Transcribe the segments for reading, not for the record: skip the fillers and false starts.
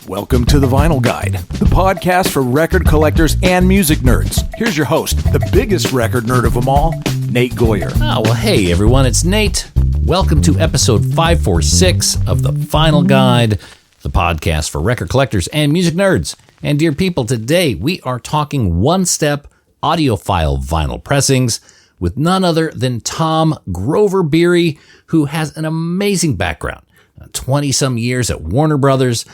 Welcome to The Vinyl Guide, the podcast for record collectors and music nerds. Here's your host, the biggest record nerd of them all, Nate Goyer. Oh, well, hey, everyone, it's Nate. Welcome to episode 546 of The Vinyl Guide, the podcast for record collectors and music nerds. And dear people, today we are talking one-step audiophile vinyl pressings with none other than Tom Grover Biery, who has an amazing background. 20-some years at Warner Brothers,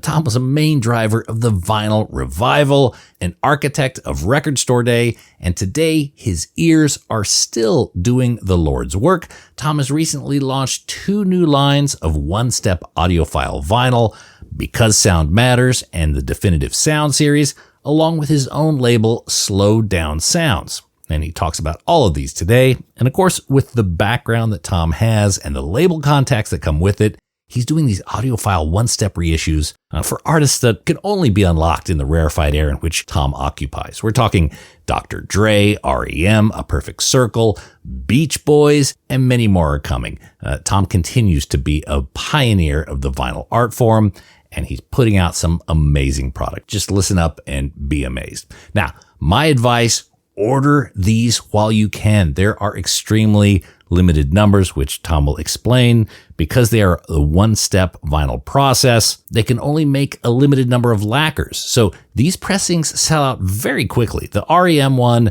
Tom was a main driver of the vinyl revival, an architect of Record Store Day, and today his ears are still doing the Lord's work. Tom has recently launched 2 new lines of one-step audiophile vinyl, Because Sound Matters and the Definitive Sound series, along with his own label, Slowed Down Sounds. And he talks about all of these today. And of course, with the background that Tom has and the label contacts that come with it, he's doing these audiophile one-step reissues for artists that can only be unlocked in the rarefied air in which Tom occupies. We're talking Dr. Dre, R.E.M., A Perfect Circle, Beach Boys, and many more are coming. Tom continues to be a pioneer of the vinyl art form, and he's putting out some amazing product. Just listen up and be amazed. Now, my advice, order these while you can. There are extremely limited numbers, which Tom will explain. Because they are a one-step vinyl process, they can only make a limited number of lacquers. So these pressings sell out very quickly. The REM one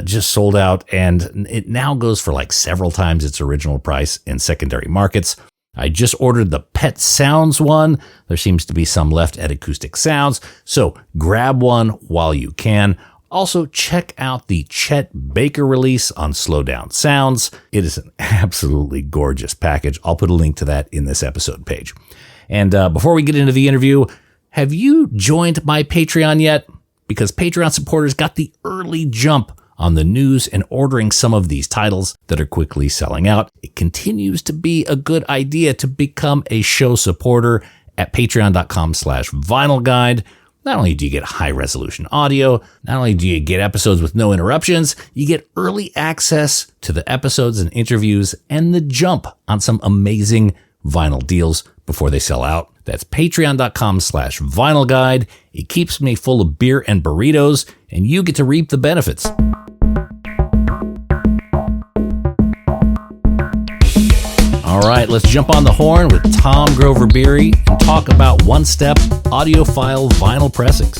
just sold out, and it now goes for like several times its original price in secondary markets. I just ordered the Pet Sounds one. There seems to be some left at Acoustic Sounds, so grab one while you can. Also, check out the Chet Baker release on Slow Down Sounds. It is an absolutely gorgeous package. I'll put a link to that in this episode page. And before we get into the interview, have you joined my Patreon yet? Because Patreon supporters got the early jump on the news and ordering some of these titles that are quickly selling out. It continues to be a good idea to become a show supporter at patreon.com/vinylguide. Not only do you get high-resolution audio, not only do you get episodes with no interruptions, you get early access to the episodes and interviews and the jump on some amazing vinyl deals before they sell out. That's patreon.com/vinylguide. It keeps me full of beer and burritos, and you get to reap the benefits. All right, let's jump on the horn with Tom Grover Biery and talk about one-step audiophile vinyl pressings.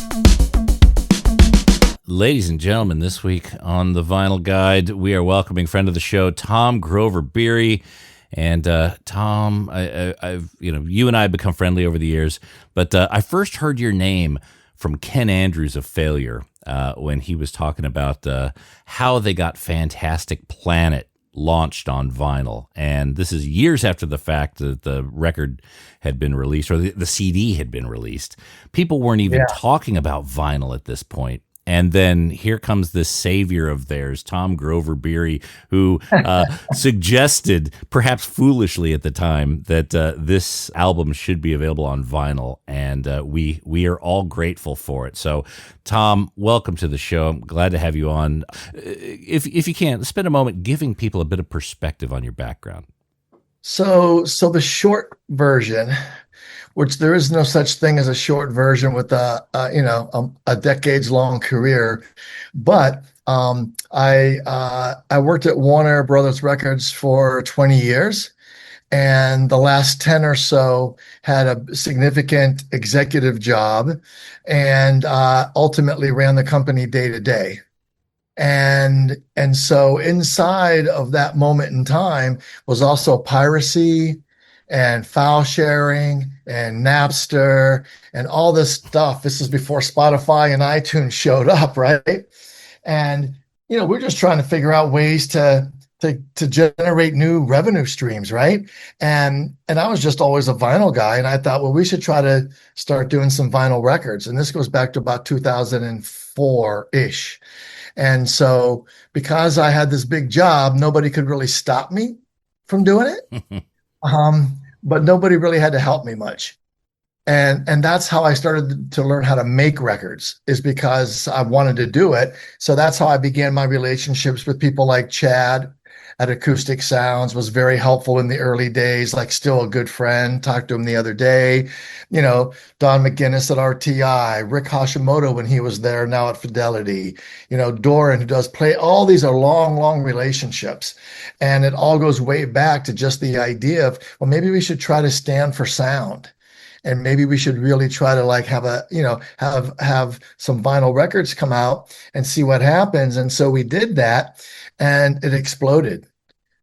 Ladies and gentlemen, this week on the Vinyl Guide, we are welcoming friend of the show, Tom Grover Biery. And Tom, I've you and I have become friendly over the years, but I first heard your name from Ken Andrews of Failure when he was talking about how they got Fantastic Planet launched on vinyl. And this is years after the fact that the record had been released, or the CD had been released. People weren't even talking about vinyl at this point. And then here comes this savior of theirs, Tom Grover Biery, who suggested, perhaps foolishly at the time, that this album should be available on vinyl. And we are all grateful for it. So, Tom, welcome to the show. I'm glad to have you on. If you can, spend a moment giving people a bit of perspective on your background. So the short version, which there is no such thing as a short version with a decades-long career. But I worked at Warner Brothers Records for 20 years, and the last 10 or so had a significant executive job, and ultimately ran the company day to day. And so inside of that moment in time was also piracy and file sharing and Napster and all this stuff. This is before Spotify and iTunes showed up, right? And we're just trying to figure out ways to generate new revenue streams, right? And I was just always a vinyl guy, and I thought, well, we should try to start doing some vinyl records. And this goes back to about 2004-ish. And so because I had this big job, nobody could really stop me from doing it. But nobody really had to help me much. And that's how I started to learn how to make records, is because I wanted to do it. So that's how I began my relationships with people like Chad at Acoustic Sounds, was very helpful in the early days, like still a good friend. Talked to him the other day. Don McGinnis at RTI, Rick Hashimoto when he was there, now at Fidelity, Doran, who does play. All these are long, long relationships. And it all goes way back to just the idea of, well, maybe we should try to stand for sound. And maybe we should really try to like have some vinyl records come out and see what happens. And so we did that, and it exploded.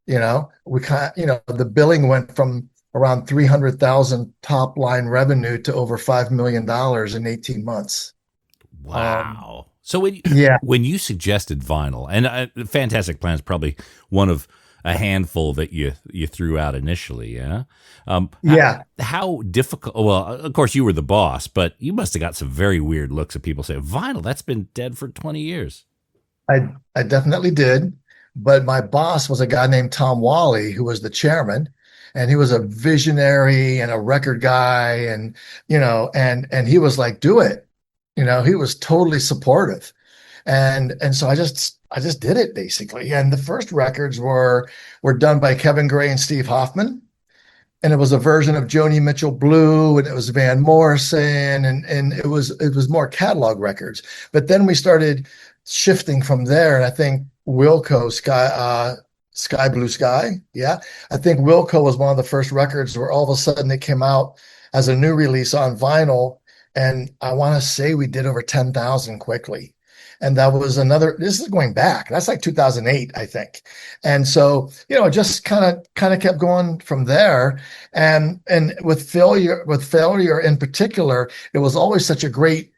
The billing went from around 300,000 top line revenue to over $5 million in 18 months. Wow. So Yeah. when you suggested vinyl, and Fantastic Plan is probably one of a handful that you threw out initially, yeah? Yeah. How difficult? Well, of course, you were the boss, but you must have got some very weird looks of people saying, vinyl, that's been dead for 20 years. I definitely did. But my boss was a guy named Tom Wally, who was the chairman, and he was a visionary and a record guy, and he was like, do it. He was totally supportive. And so I just did it basically. And the first records were done by Kevin Gray and Steve Hoffman. And it was a version of Joni Mitchell Blue, and it was Van Morrison, and it was more catalog records. But then we started shifting from there. And I think Wilco Sky Blue Sky. Yeah. I think Wilco was one of the first records where all of a sudden it came out as a new release on vinyl. And I want to say we did over 10,000 quickly. And that was this is going back. That's like 2008, I think. And so, it just kind of kept going from there. And with failure in particular, it was always such a great,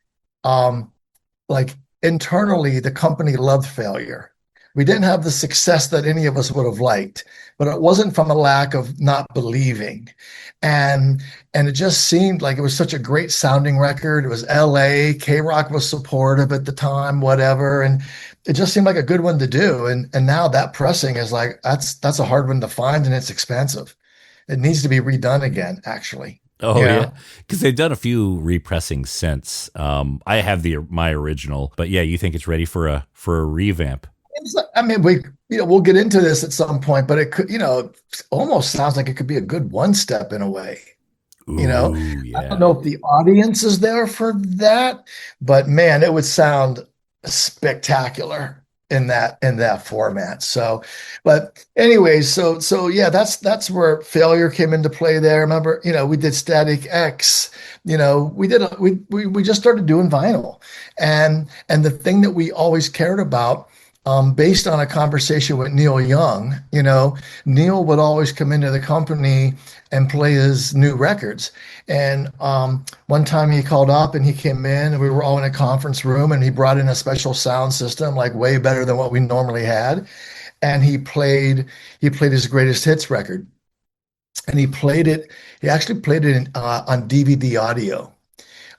like internally, the company loved failure. We didn't have the success that any of us would have liked, but it wasn't from a lack of not believing. And it just seemed like it was such a great sounding record. It was LA, K-Rock was supportive at the time, whatever. And it just seemed like a good one to do. And now that pressing is like, that's a hard one to find, and it's expensive. It needs to be redone again, actually. Oh yeah, because they've done a few repressings since. I have my original, but yeah, you think it's ready for a revamp? I mean, we'll get into this at some point, but it could, almost sounds like it could be a good one step in a way. Ooh, yeah. I don't know if the audience is there for that, but man, it would sound spectacular in that format. So, but anyways, so yeah, that's where failure came into play there. Remember, we did Static X, we just started doing vinyl, and the thing that we always cared about, based on a conversation with Neil Young, Neil would always come into the company and play his new records. And one time he called up and he came in, and we were all in a conference room, and he brought in a special sound system, like way better than what we normally had. And he played his greatest hits record. And he actually played it on DVD audio.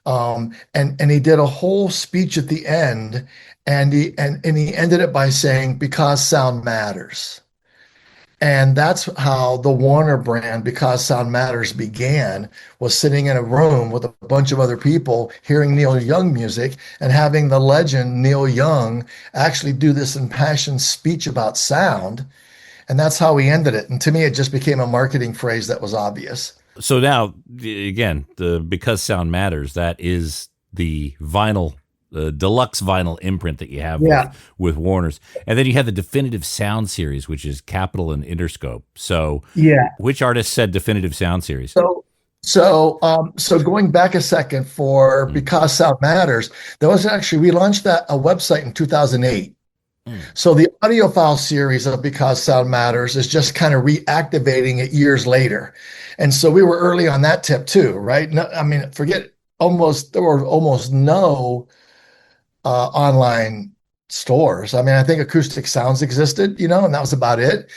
And he did a whole speech at the end, and he ended it by saying, because sound matters. And that's how the Warner brand, Because Sound Matters, began, was sitting in a room with a bunch of other people hearing Neil Young music and having the legend Neil Young actually do this impassioned speech about sound. And that's how we ended it. And to me, it just became a marketing phrase that was obvious. So now, again, the Because Sound Matters, that is the vinyl, the deluxe vinyl imprint that you have with Warner's. And then you have the Definitive Sound Series, which is Capitol and Interscope. So which artist said Definitive Sound Series? So going back a second for Because Sound Matters, we launched a website in 2008. So the Audiophile series of Because Sound Matters is just kind of reactivating it years later. And so we were early on that tip too, right? No, I mean, there were almost no online stores. I mean, I think Acoustic Sounds existed, and that was about it.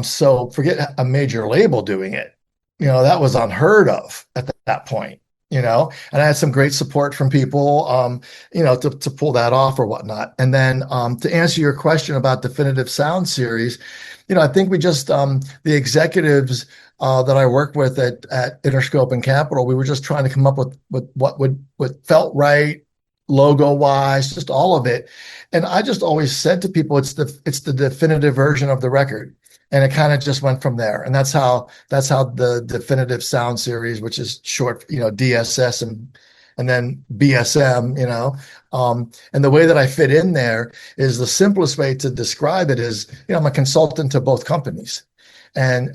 So forget a major label doing it. That was unheard of at that point. And I had some great support from people, to pull that off or whatnot. And then to answer your question about Definitive Sound Series, I think we just, the executives that I work with at Interscope and Capitol, we were just trying to come up with what felt right, logo wise, just all of it. And I just always said to people, it's the definitive version of the record. And it kind of just went from there. And that's how the definitive sound series, which is short, DSS and then BSM, and the way that I fit in there is the simplest way to describe it is, I'm a consultant to both companies. And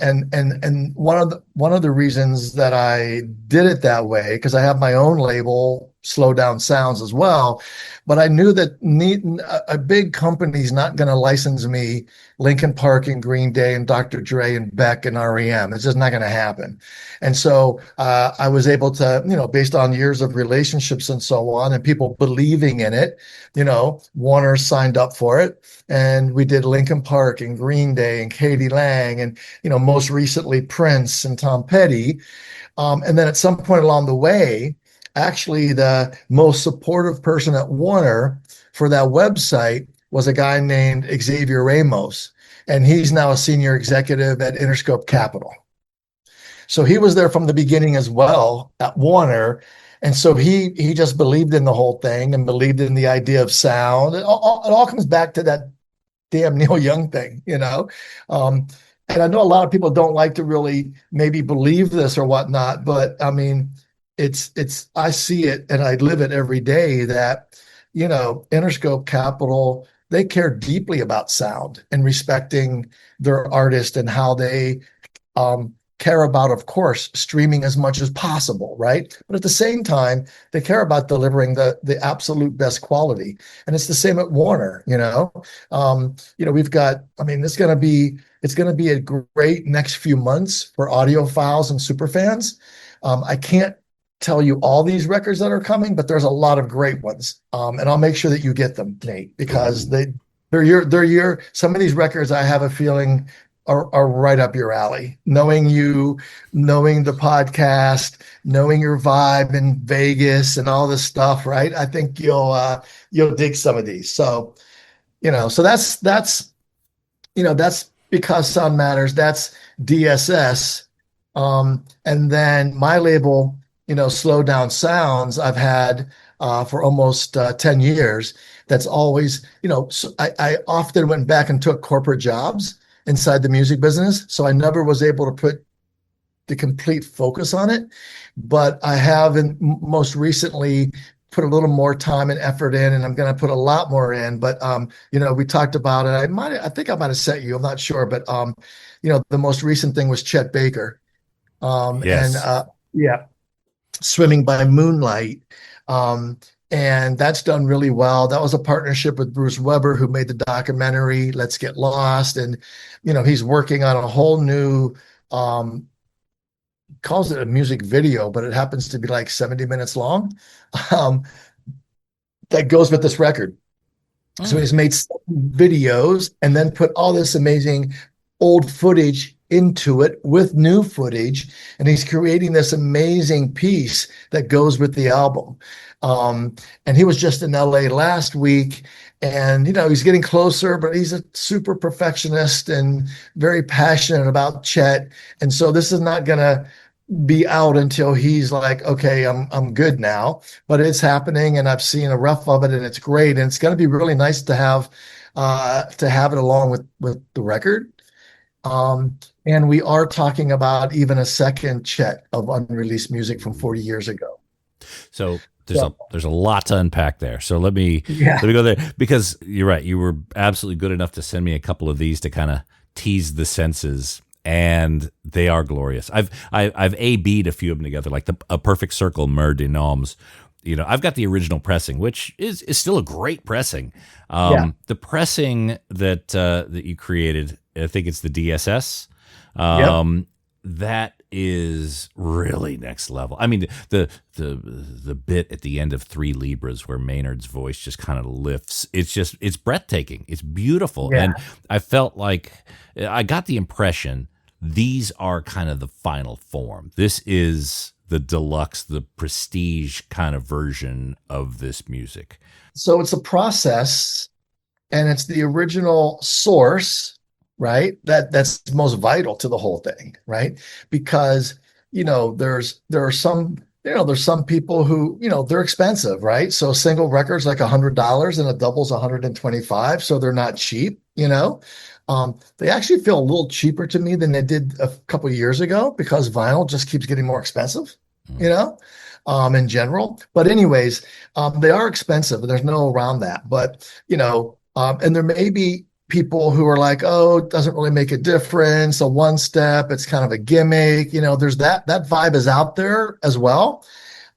one of the reasons that I did it that way, because I have my own label, Slow Down Sounds, as well, but I knew that a big company's not going to license me Linkin Park and Green Day and Dr. Dre and Beck and REM. It's just not going to happen. And so I was able to, based on years of relationships and so on, and people believing in it, Warner signed up for it, and we did Linkin Park and Green Day and Katie Lang and most recently Prince and Tom Petty. And then at some point along the way, actually the most supportive person at Warner for that website was a guy named Xavier Ramos, and he's now a senior executive at Interscope Capitol. So he was there from the beginning as well at Warner. And so he just believed in the whole thing and believed in the idea of sound. It all comes back to that damn Neil Young thing, and I know a lot of people don't like to really maybe believe this or whatnot, but I mean, I see it and I live it every day that, Interscope Capital, they care deeply about sound and respecting their artist and how they care about, of course, streaming as much as possible, right? But at the same time, they care about delivering the absolute best quality. And it's the same at Warner, we've got, it's going to be a great next few months for audiophiles and superfans. I can't tell you all these records that are coming, but there's a lot of great ones. And I'll make sure that you get them, Nate, because they're your, some of these records I have a feeling are right up your alley. Knowing you, knowing the podcast, knowing your vibe in Vegas and all this stuff, right? I think you'll dig some of these. So, so that's because sound matters. That's DSS. And then my label, Slow Down Sounds, I've had for almost 10 years. That's always, so I often went back and took corporate jobs inside the music business. So I never was able to put the complete focus on it, but I have most recently put a little more time and effort in, and I'm going to put a lot more in. But, we talked about it. I think I might've sent you, I'm not sure, but, the most recent thing was Chet Baker. Yes. And Swimming by Moonlight. And that's done really well. That was a partnership with Bruce Weber, who made the documentary Let's Get Lost. And, he's working on a whole new, calls it a music video, but it happens to be like 70 minutes long, that goes with this record. Oh. So he's made videos and then put all this amazing old footage into it with new footage, and he's creating this amazing piece that goes with the album. And he was just in LA last week, and he's getting closer, but he's a super perfectionist and very passionate about Chet. And so this is not gonna be out until he's like, okay, I'm good now. But it's happening, and I've seen a rough of it, and it's great, and it's gonna be really nice to have it along with the record. And we are talking about even a second Chet of unreleased music from 40 years ago. So there's a lot to unpack there. So let me go there, because you're right. You were absolutely good enough to send me a couple of these to kind of tease the senses, and they are glorious. I've A-B'd a few of them together, like A Perfect Circle, Mur de Noms. I've got the original pressing, which is still a great pressing. The pressing that you created, I think it's the DSS. That is really next level. I mean, the bit at the end of 3 Libras where Maynard's voice just kind of lifts. It's breathtaking. It's beautiful. Yeah. And I felt like I got the impression these are kind of the final form. This is the deluxe, the prestige kind of version of this music. So it's a process, and it's the original source, right? That's most vital to the whole thing, right? Because, there's some people who, they're expensive, right? So a single record's like $100 and a double's $125. So they're not cheap, They actually feel a little cheaper to me than they did a couple of years ago because vinyl just keeps getting more expensive, you know, in general. But anyways, they are expensive. There's no around that. But, and there may be people who are like, oh, it doesn't really make a difference. A one step, it's kind of a gimmick. There's that vibe is out there as well.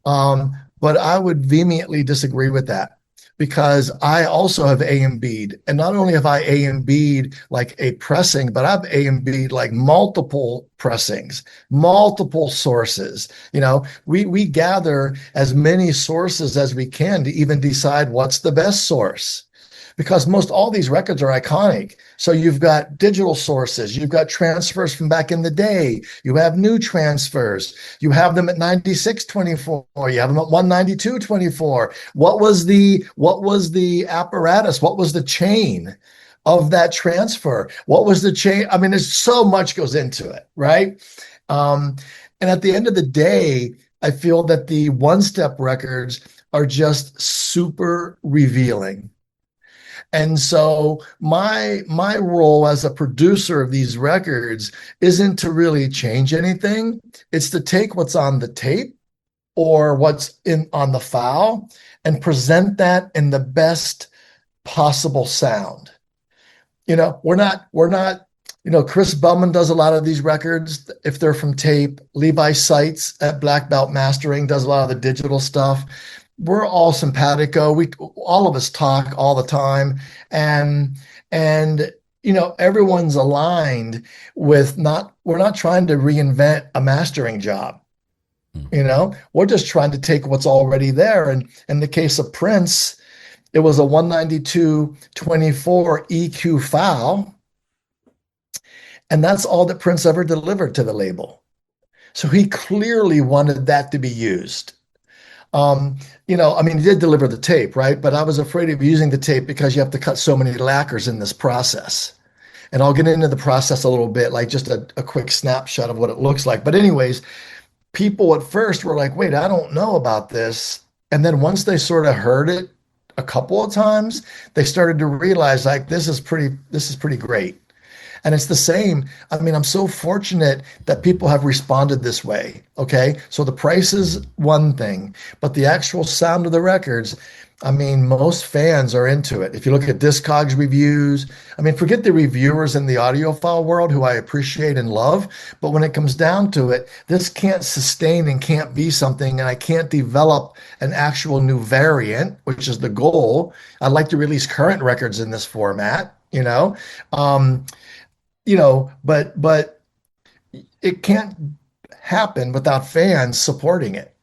But I would vehemently disagree with that because I also have A and B'd. And not only have I A and B'd like a pressing, but I've A and B'd like multiple pressings, multiple sources. We gather as many sources as we can to even decide what's the best source. Because most all these records are iconic. So you've got digital sources, you've got transfers from back in the day, you have new transfers, you have them at 9624, you have them at 19224. What was the apparatus? What was the chain of that transfer? What was the chain? I mean, there's so much goes into it, right? And at the end of the day, I feel that the one-step records are just super revealing. And so my role as a producer of these records isn't to really change anything. It's to take what's on the tape or what's on the file and present that in the best possible sound. We're not, Chris Bellman does a lot of these records if they're from tape. Levi Seitz at Black Belt Mastering does a lot of the digital stuff. We're all simpatico. All of us talk all the time, and everyone's aligned with we're not trying to reinvent a mastering job. We're just trying to take what's already there. And in the case of Prince, it was a 192/24 EQ file, and that's all that Prince ever delivered to the label. So he clearly wanted that to be used. He did deliver the tape, right? But I was afraid of using the tape because you have to cut so many lacquers in this process. And I'll get into the process a little bit, like just a quick snapshot of what it looks like. But anyways, people at first were like, wait, I don't know about this. And then once they sort of heard it a couple of times, they started to realize like, this is pretty great. And it's the same. I mean, I'm so fortunate that people have responded this way. Okay. So the price is one thing, but the actual sound of the records, I mean, most fans are into it. If you look at Discogs reviews, I mean, forget the reviewers in the audiophile world who I appreciate and love. But when it comes down to it, this can't sustain and can't be something. And I can't develop an actual new variant, which is the goal. I'd like to release current records in this format, but it can't happen without fans supporting it.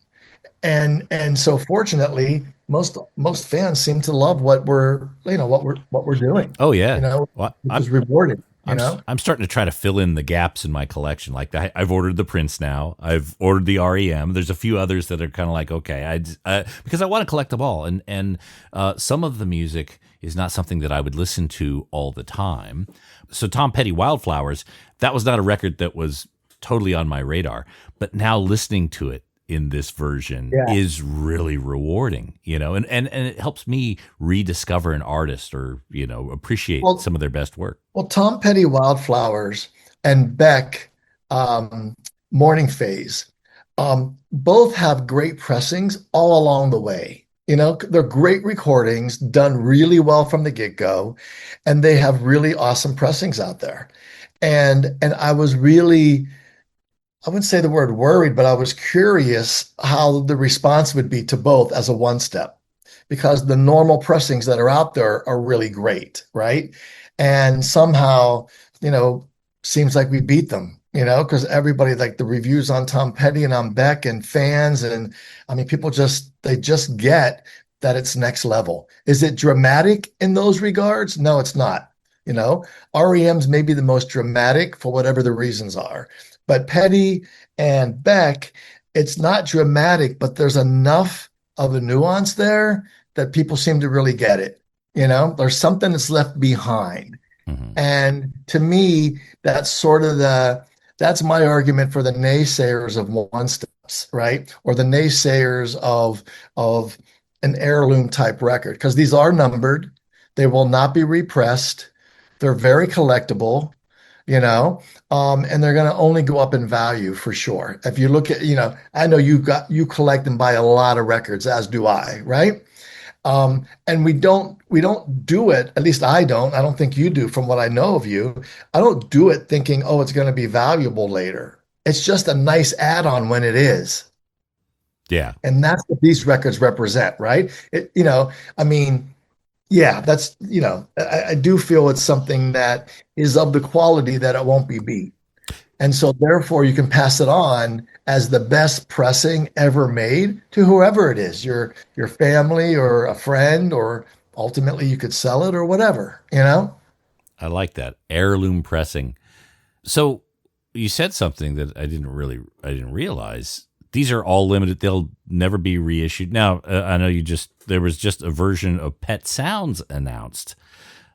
And so fortunately, most fans seem to love what we're doing. Oh yeah. Well, it's rewarding. I'm starting to try to fill in the gaps in my collection. Like I've ordered the Prince now. I've ordered the REM. There's a few others that are kind of like, okay, because I want to collect them all. And some of the music is not something that I would listen to all the time. So Tom Petty, Wildflowers, that was not a record that was totally on my radar. But now listening to it in this version is really rewarding, and it helps me rediscover an artist or, appreciate some of their best work. Well, Tom Petty, Wildflowers, and Beck, Morning Phase, both have great pressings all along the way. They're great recordings done really well from the get-go, and they have really awesome pressings out there. And I was really, I wouldn't say the word worried, but I was curious how the response would be to both as a one step, because the normal pressings that are out there are really great, right? And somehow, seems like we beat them, because everybody, like the reviews on Tom Petty and on Beck and fans, and I mean, people they just get that it's next level. Is it dramatic in those regards? No, it's not. REM's maybe the most dramatic for whatever the reasons are. But Petty and Beck, it's not dramatic, but there's enough of a nuance there that people seem to really get it. There's something that's left behind. Mm-hmm. And to me, that's that's my argument for the naysayers of one steps, right? Or the naysayers of an heirloom type record, because these are numbered. They will not be repressed. They're very collectible, you know, and they're going to only go up in value for sure. If you look at, I know you collect and buy a lot of records, as do I, right? And we don't do it, at least I don't think you do from what I know of you. I don't do it thinking, oh, it's going to be valuable later. It's just a nice add-on when it is. Yeah. And that's what these records represent, right? I mean, yeah, I do feel it's something that is of the quality that it won't be beat. And so therefore you can pass it on as the best pressing ever made to whoever it is, your family or a friend, or ultimately you could sell it or whatever, you know? I like that. Heirloom pressing. So you said something that I didn't realize. These are all limited. They'll never be reissued. Now, I know there was just a version of Pet Sounds announced.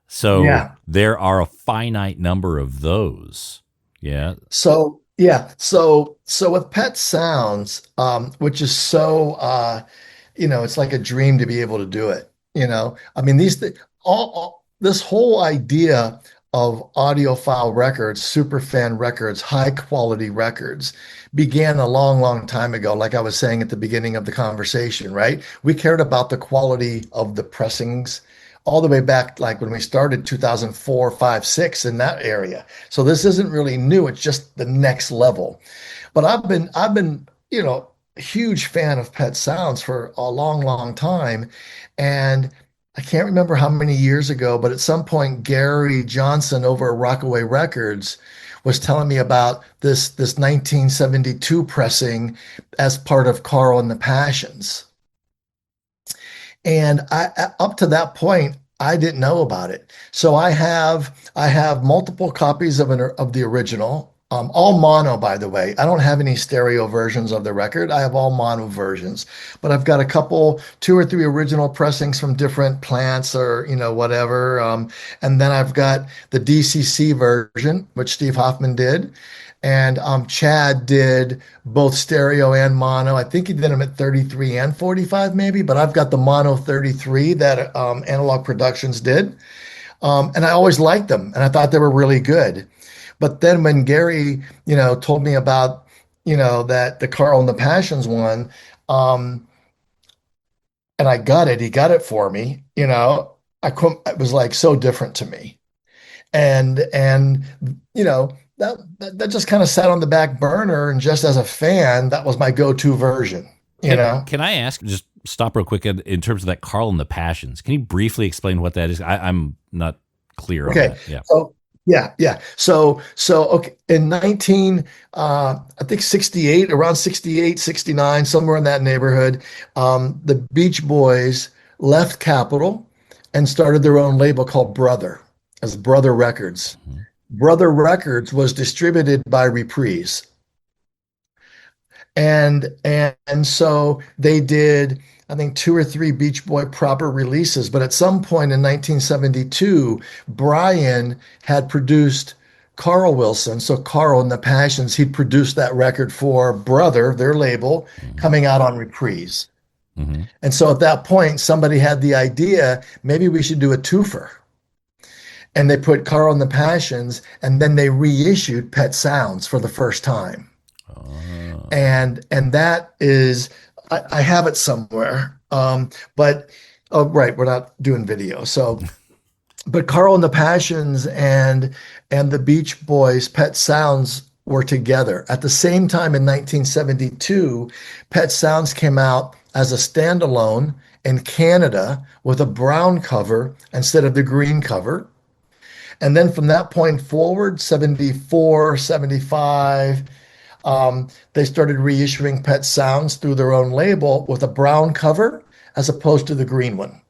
So Yeah. there are a finite number of those. Yeah. So yeah, so with Pet Sounds, which is so it's like a dream to be able to do it. I mean, this whole idea of audiophile records, superfan records, high quality records began a long, long time ago. Like I was saying at the beginning of the conversation, right? We cared about the quality of the pressings all the way back, like when we started 2004, 5, 6 in that area. So this isn't really new. It's just the next level. But I've been, a huge fan of Pet Sounds for a long, long time. And I can't remember how many years ago, but at some point, Gary Johnson over at Rockaway Records was telling me about this 1972 pressing as part of Carl and the Passions. And up to that point, I didn't know about it. So I have multiple copies of the original, all mono, by the way. I don't have any stereo versions of the record. I have all mono versions, but I've got a couple, two or three original pressings from different plants or whatever. And then I've got the DCC version, which Steve Hoffman did. And Chad did both stereo and mono. I think he did them at 33 and 45 maybe, but I've got the mono 33 that Analog Productions did. And I always liked them and I thought they were really good. But then when Gary, told me about, that the Carl and the Passions one, and I got it, he got it for me, I couldn't, it was like so different to me. And that just kind of sat on the back burner, and just as a fan, that was my go-to version, Can I ask, just stop real quick in terms of that Carl and the Passions? Can you briefly explain what that is? I'm not clear on Okay. that. Yeah. So yeah. So okay, in 19 I think 68, around 68, 69, somewhere in that neighborhood, the Beach Boys left Capitol and started their own label called Brother, as Brother Records. Mhm. Brother Records was distributed by Reprise. And so they did, I think, two or three Beach Boy proper releases. But at some point in 1972, Brian had produced Carl Wilson. So Carl and the Passions, he produced that record for Brother, their label, coming out on Reprise. Mm-hmm. And so at that point, somebody had the idea, maybe we should do a twofer. And they put Carl and the Passions, and then they reissued Pet Sounds for the first time. Oh. And that is, I have it somewhere. But oh right, we're not doing video. So but Carl and the Passions and the Beach Boys Pet Sounds were together. At the same time in 1972, Pet Sounds came out as a standalone in Canada with a brown cover instead of the green cover. And then from that point forward, 74, 75, they started reissuing Pet Sounds through their own label with a brown cover as opposed to the green one.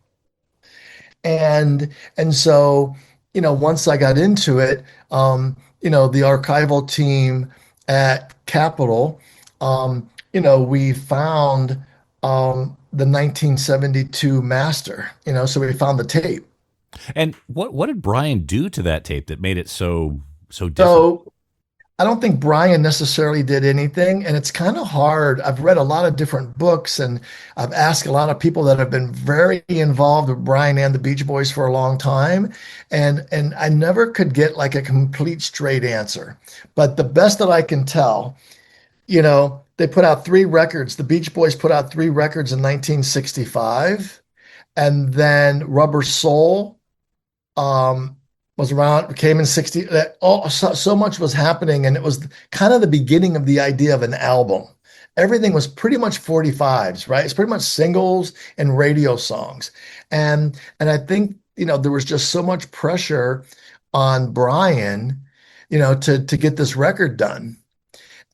And so, once I got into it, the archival team at Capitol, we found the 1972 master, so we found the tape. And what did Brian do to that tape that made it so different? So I don't think Brian necessarily did anything, and it's kind of hard. I've read a lot of different books, and I've asked a lot of people that have been very involved with Brian and the Beach Boys for a long time, and I never could get like a complete straight answer. But the best that I can tell, they put out three records. The Beach Boys put out three records in 1965, and then Rubber Soul um, was around, came in 60. So much was happening, and it was kind of the beginning of the idea of an album. Everything was pretty much 45s, right? It's pretty much singles and radio songs. And I think, there was just so much pressure on Brian, to get this record done.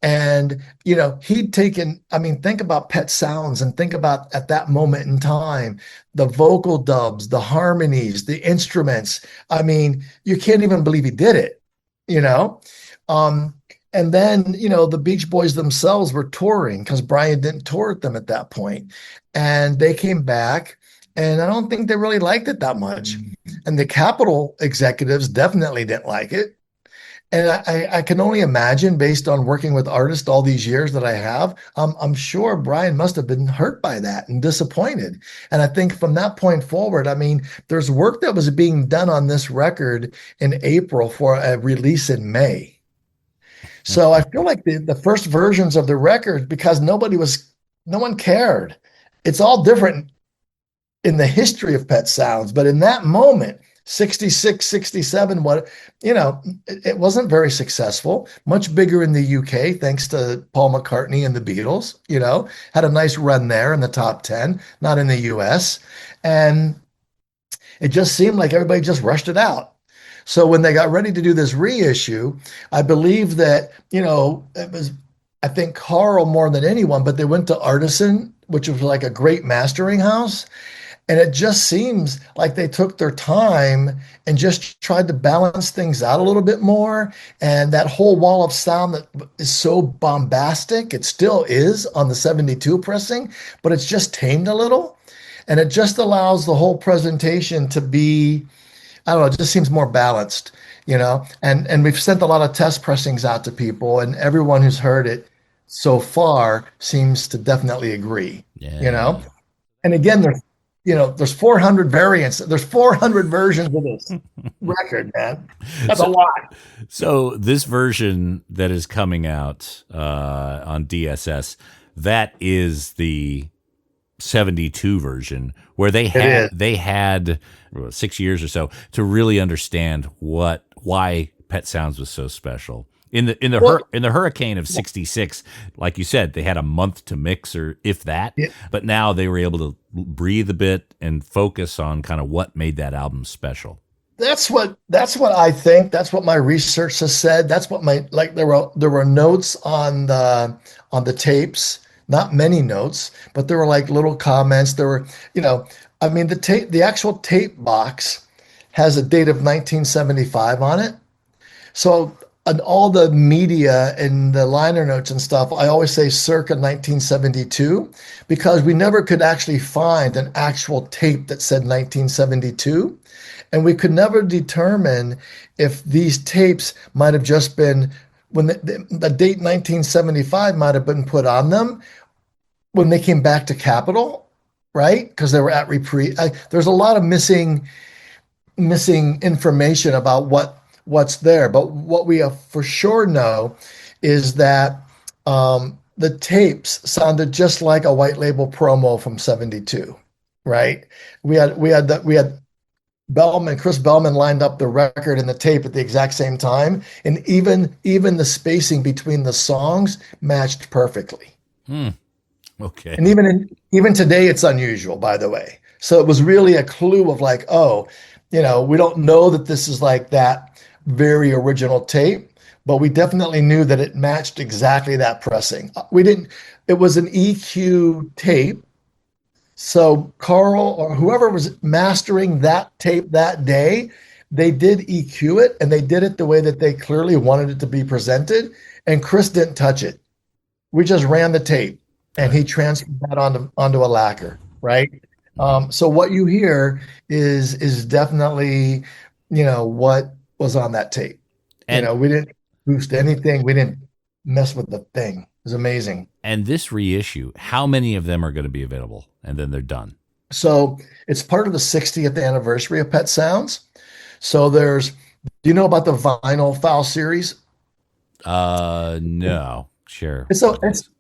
And, he'd taken, I mean, think about Pet Sounds and think about at that moment in time, the vocal dubs, the harmonies, the instruments. I mean, you can't even believe he did it, you know? Um, and then, the Beach Boys themselves were touring because Brian didn't tour with them at that point. And they came back, and I don't think they really liked it that much. And the Capitol executives definitely didn't like it. And I can only imagine, based on working with artists all these years that I have, I'm sure Brian must have been hurt by that and disappointed. And I think from that point forward, I mean, there's work that was being done on this record in April for a release in May. So I feel like the first versions of the record, because no one cared. It's all different in the history of Pet Sounds, but in that moment, 66, 67, it wasn't very successful. Much bigger in the UK, thanks to Paul McCartney and the Beatles, had a nice run there in the top 10, not in the US. And it just seemed like everybody just rushed it out. So when they got ready to do this reissue, I believe that, it was, I think Carl more than anyone, but they went to Artisan, which was like a great mastering house. And it just seems like they took their time and just tried to balance things out a little bit more. And that whole wall of sound that is so bombastic, it still is on the 72 pressing, but it's just tamed a little. And it just allows the whole presentation to be, I don't know, it just seems more balanced, And we've sent a lot of test pressings out to people, and everyone who's heard it so far seems to definitely agree, And again, there's 400 variants. There's 400 versions of this record, man. That's a lot. So this version that is coming out on DSS, that is the 72 version, where they had 6 years or so to really understand why Pet Sounds was so special. In the hurricane of 66, like you said, they had a month to mix, or if that. Yeah. But now they were able to breathe a bit and focus on kind of what made that album special. That's what I think. That's what my research has said. That's what there were notes on the tapes. Not many notes, but there were like little comments. There were, I mean, the actual tape box has a date of 1975 on it. So on all the media and the liner notes and stuff, I always say circa 1972, because we never could actually find an actual tape that said 1972. And we could never determine if these tapes might have just been, when the date 1975 might have been put on them when they came back to Capitol, right? Because they were at Reprise. There's a lot of missing information about what's there. But what we for sure know is that the tapes sounded just like a white label promo from 72, right? We had Chris Bellman lined up the record and the tape at the exact same time, and even the spacing between the songs matched perfectly. Okay. And even today, it's unusual, by the way. So it was really a clue of like, we don't know that this is like that very original tape, but we definitely knew that it matched exactly that pressing. It was an EQ tape. So Carl or whoever was mastering that tape that day, they did EQ it, and they did it the way that they clearly wanted it to be presented. And Chris didn't touch it. We just ran the tape, and he transferred that onto a lacquer, right? So what you hear is definitely, what was on that tape. And we didn't. boost anything. We didn't mess with the thing. It was amazing. And this reissue, how many of them are going to be available? And then they're done. So it's part of the 60th anniversary of Pet Sounds. So do you know about the vinyl file series? No, share.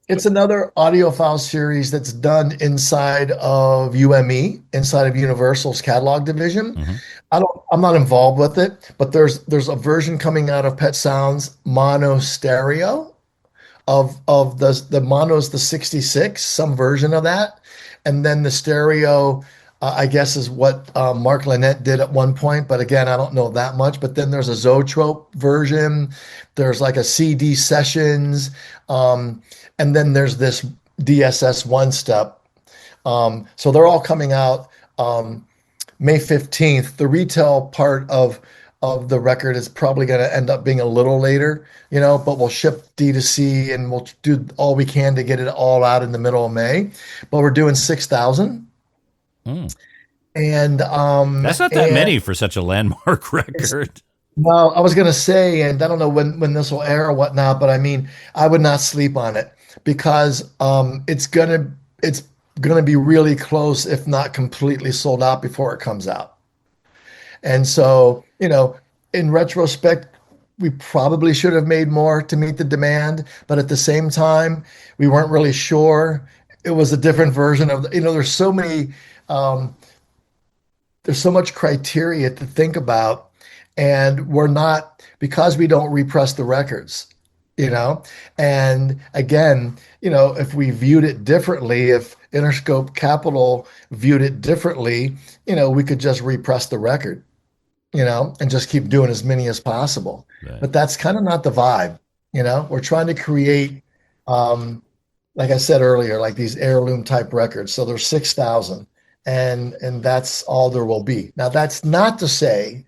It's another audiophile series that's done inside of UME, inside of Universal's catalog division. Mm-hmm. I'm not involved with it, but there's a version coming out of Pet Sounds mono stereo of the mono's the 66, some version of that. And then the stereo, I guess, is what Mark Lynette did at one point. But again, I don't know that much. But then there's a Zoetrope version. There's like a CD sessions. And then there's this DSS one step. So they're all coming out May 15th. The retail part of the record is probably going to end up being a little later, but we'll ship D2C and we'll do all we can to get it all out in the middle of May. But we're doing 6,000. And that's not that many for such a landmark record. No, I was going to say, and I don't know when this will air or whatnot, but I mean, I would not sleep on it because it's gonna be really close, if not completely sold out before it comes out. And so, in retrospect, we probably should have made more to meet the demand, but at the same time, we weren't really sure. It was a different version of, there's so much criteria to think about, and because we don't repress the records, and again, if we viewed it differently, if Interscope Capitol viewed it differently, we could just repress the record, and just keep doing as many as possible. Right. But that's kind of not the vibe. We're trying to create, like I said earlier, like these heirloom type records. So there's 6,000 and that's all there will be. Now, that's not to say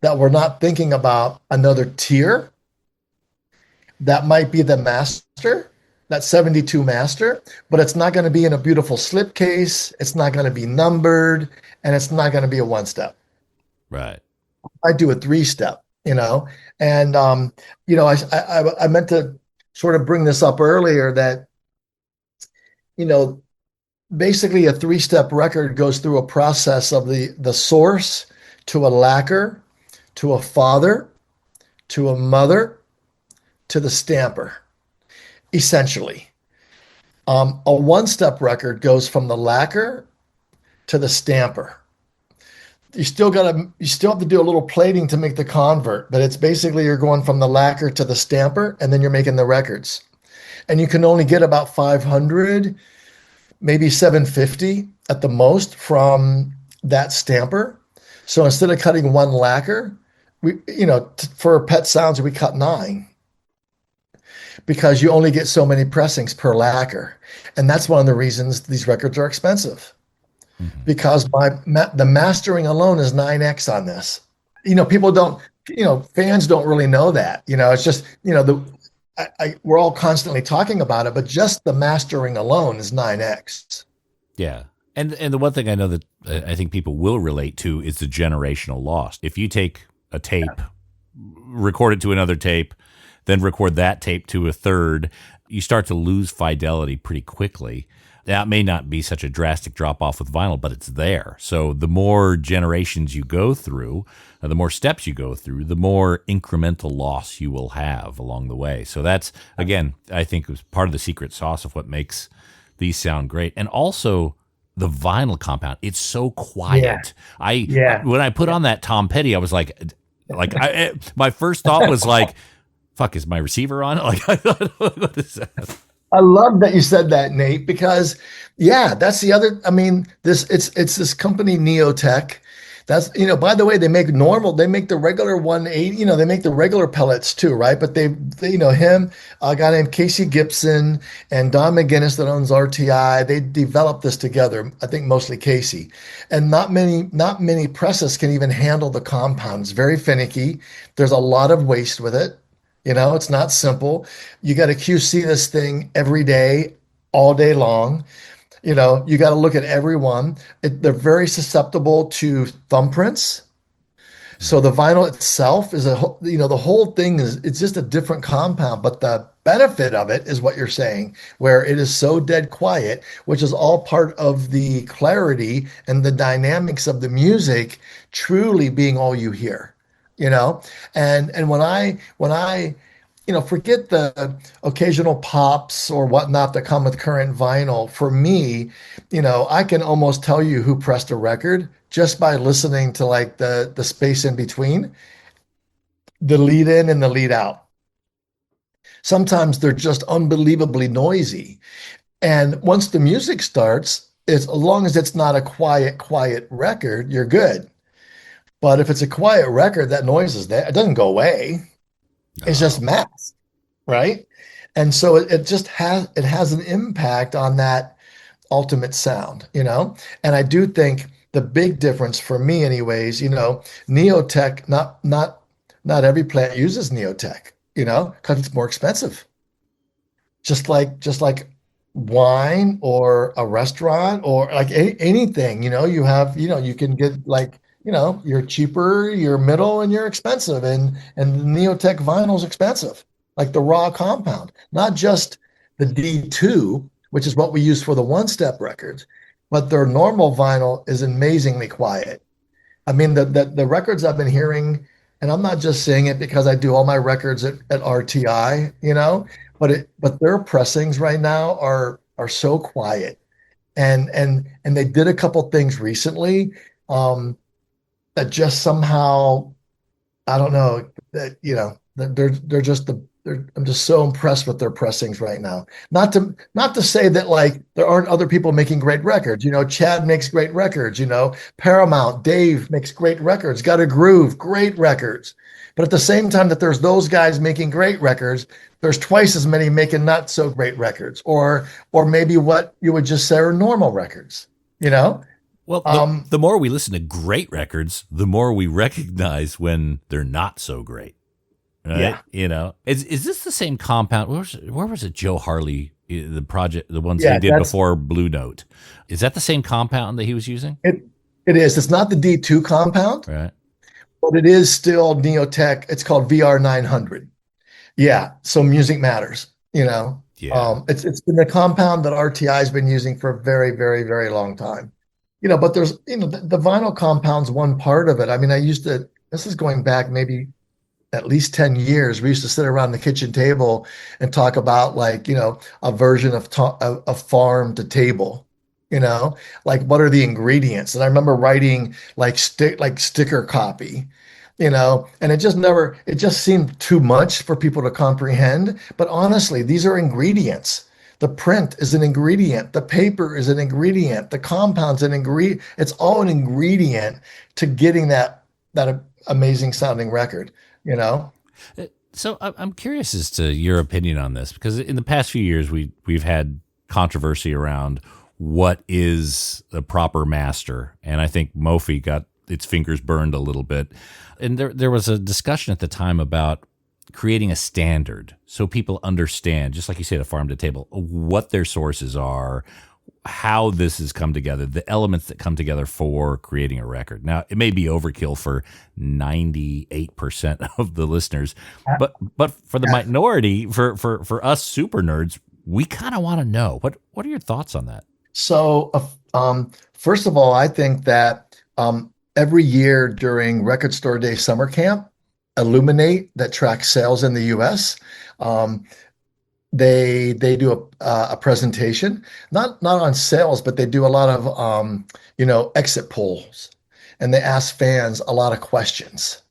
that we're not thinking about another tier. That might be the master, that 72 master, but it's not going to be in a beautiful slipcase. It's not going to be numbered, and it's not going to be a one step. Right. I do a 3-step, and I meant to sort of bring this up earlier that, basically a 3-step record goes through a process of the source to a lacquer, to a father, to a mother, to the stamper, essentially. A 1-step record goes from the lacquer to the stamper. You still have to do a little plating to make the convert, but it's basically you're going from the lacquer to the stamper, and then you're making the records. And you can only get about 500, maybe 750 at the most from that stamper. So instead of cutting one lacquer, for Pet Sounds, we cut 9 because you only get so many pressings per lacquer. And that's one of the reasons these records are expensive. Mm-hmm. Because the mastering alone is 9x on this. People don't, fans don't really know that. It's just, we're all constantly talking about it, but just the mastering alone is 9x. Yeah. And the one thing I know that I think people will relate to is the generational loss. If you take a tape, record it to another tape, then record that tape to a third, you start to lose fidelity pretty quickly. That may not be such a drastic drop off with vinyl, but it's there. So the more generations you go through, the more steps you go through, the more incremental loss you will have along the way. So that's, again, I think was part of the secret sauce of what makes these sound great. And also the vinyl compound, it's so quiet. When I put on that Tom Petty, I was like my first thought was like, fuck, is my receiver on? Like, I thought, what is that? I love that you said that, Nate, because that's the other, it's this company Neotech. That's, by the way, they make the regular 180, they make the regular pellets too, right? But they him, a guy named Casey Gibson and Don McGinnis that owns RTI, they developed this together. I think mostly Casey. And not many presses can even handle the compound. It's very finicky. There's a lot of waste with it. It's not simple. You got to QC this thing every day, all day long. You got to look at every one. They're very susceptible to thumbprints. So the vinyl itself is the whole thing it's just a different compound, but the benefit of it is what you're saying, where it is so dead quiet, which is all part of the clarity and the dynamics of the music truly being all you hear, you know? And when I forget the occasional pops or whatnot that come with current vinyl. For me, I can almost tell you who pressed a record just by listening to like the space in between, the lead in and the lead out. Sometimes they're just unbelievably noisy. And once the music starts, it's as long as it's not a quiet record, you're good. But if it's a quiet record, that noise is there. It doesn't go away. It's just Oh, masked, right? And so it just has an impact on that ultimate sound. And I do think the big difference for me, anyways, Neotech, not every plant uses Neotech, because it's more expensive. Just like wine or a restaurant or like anything, you can get like, you're cheaper, you're middle, and you're expensive. And the Neotech vinyl is expensive, like the raw compound, not just the D2, which is what we use for the one-step records, but their normal vinyl is amazingly quiet. I mean, the records I've been hearing, and I'm not just saying it because I do all my records at RTI, but their pressings right now are so quiet. And they did a couple things recently that just somehow, I don't know, that they're just I'm just so impressed with their pressings right now. Not to say that like there aren't other people making great records. Chad makes great records. Paramount, Dave makes great records. Got a Groove, great records. But at the same time that there's those guys making great records, there's twice as many making not so great records, or maybe what you would just say are normal records. You know, well, um, the more we listen to great records, the more we recognize when they're not so great. Right? yeah, Is this the same compound? Where was it? Joe Harley, the project, the ones he yeah, did before Blue Note. Is that the same compound that he was using? it is. It's not the D2 compound, Right. but it is still Neotech. It's called VR 900. Yeah, so music matters. Yeah. It's been a compound that RTI has been using for a very, very, very long time. But there's the vinyl compound's one part of it. I mean, I used to. This is going back maybe at least 10 years. We used to sit around the kitchen table and talk about like, a version of farm to table, like what are the ingredients? And I remember writing like sticker copy, and it just seemed too much for people to comprehend. But honestly, these are ingredients. The print is an ingredient. The paper is an ingredient. The compound's an ingredient. It's all an ingredient to getting that amazing sounding record, you know? So I'm curious as to your opinion on this, because in the past few years we've had controversy around what is the proper master, and I think Mophie got its fingers burned a little bit. And there was a discussion at the time about creating a standard so people understand, just like you said, a farm to table, what their sources are, how this has come together, the elements that come together for creating a record. Now, it may be overkill for 98% of the listeners, but for the minority, for us super nerds, we kind of want to know. What are your thoughts on that? So, first of all, I think that every year during Record Store Day Summer Camp, Illuminate, that tracks sales in the U.S., they do a presentation, not on sales, but they do a lot of exit polls, and they ask fans a lot of questions.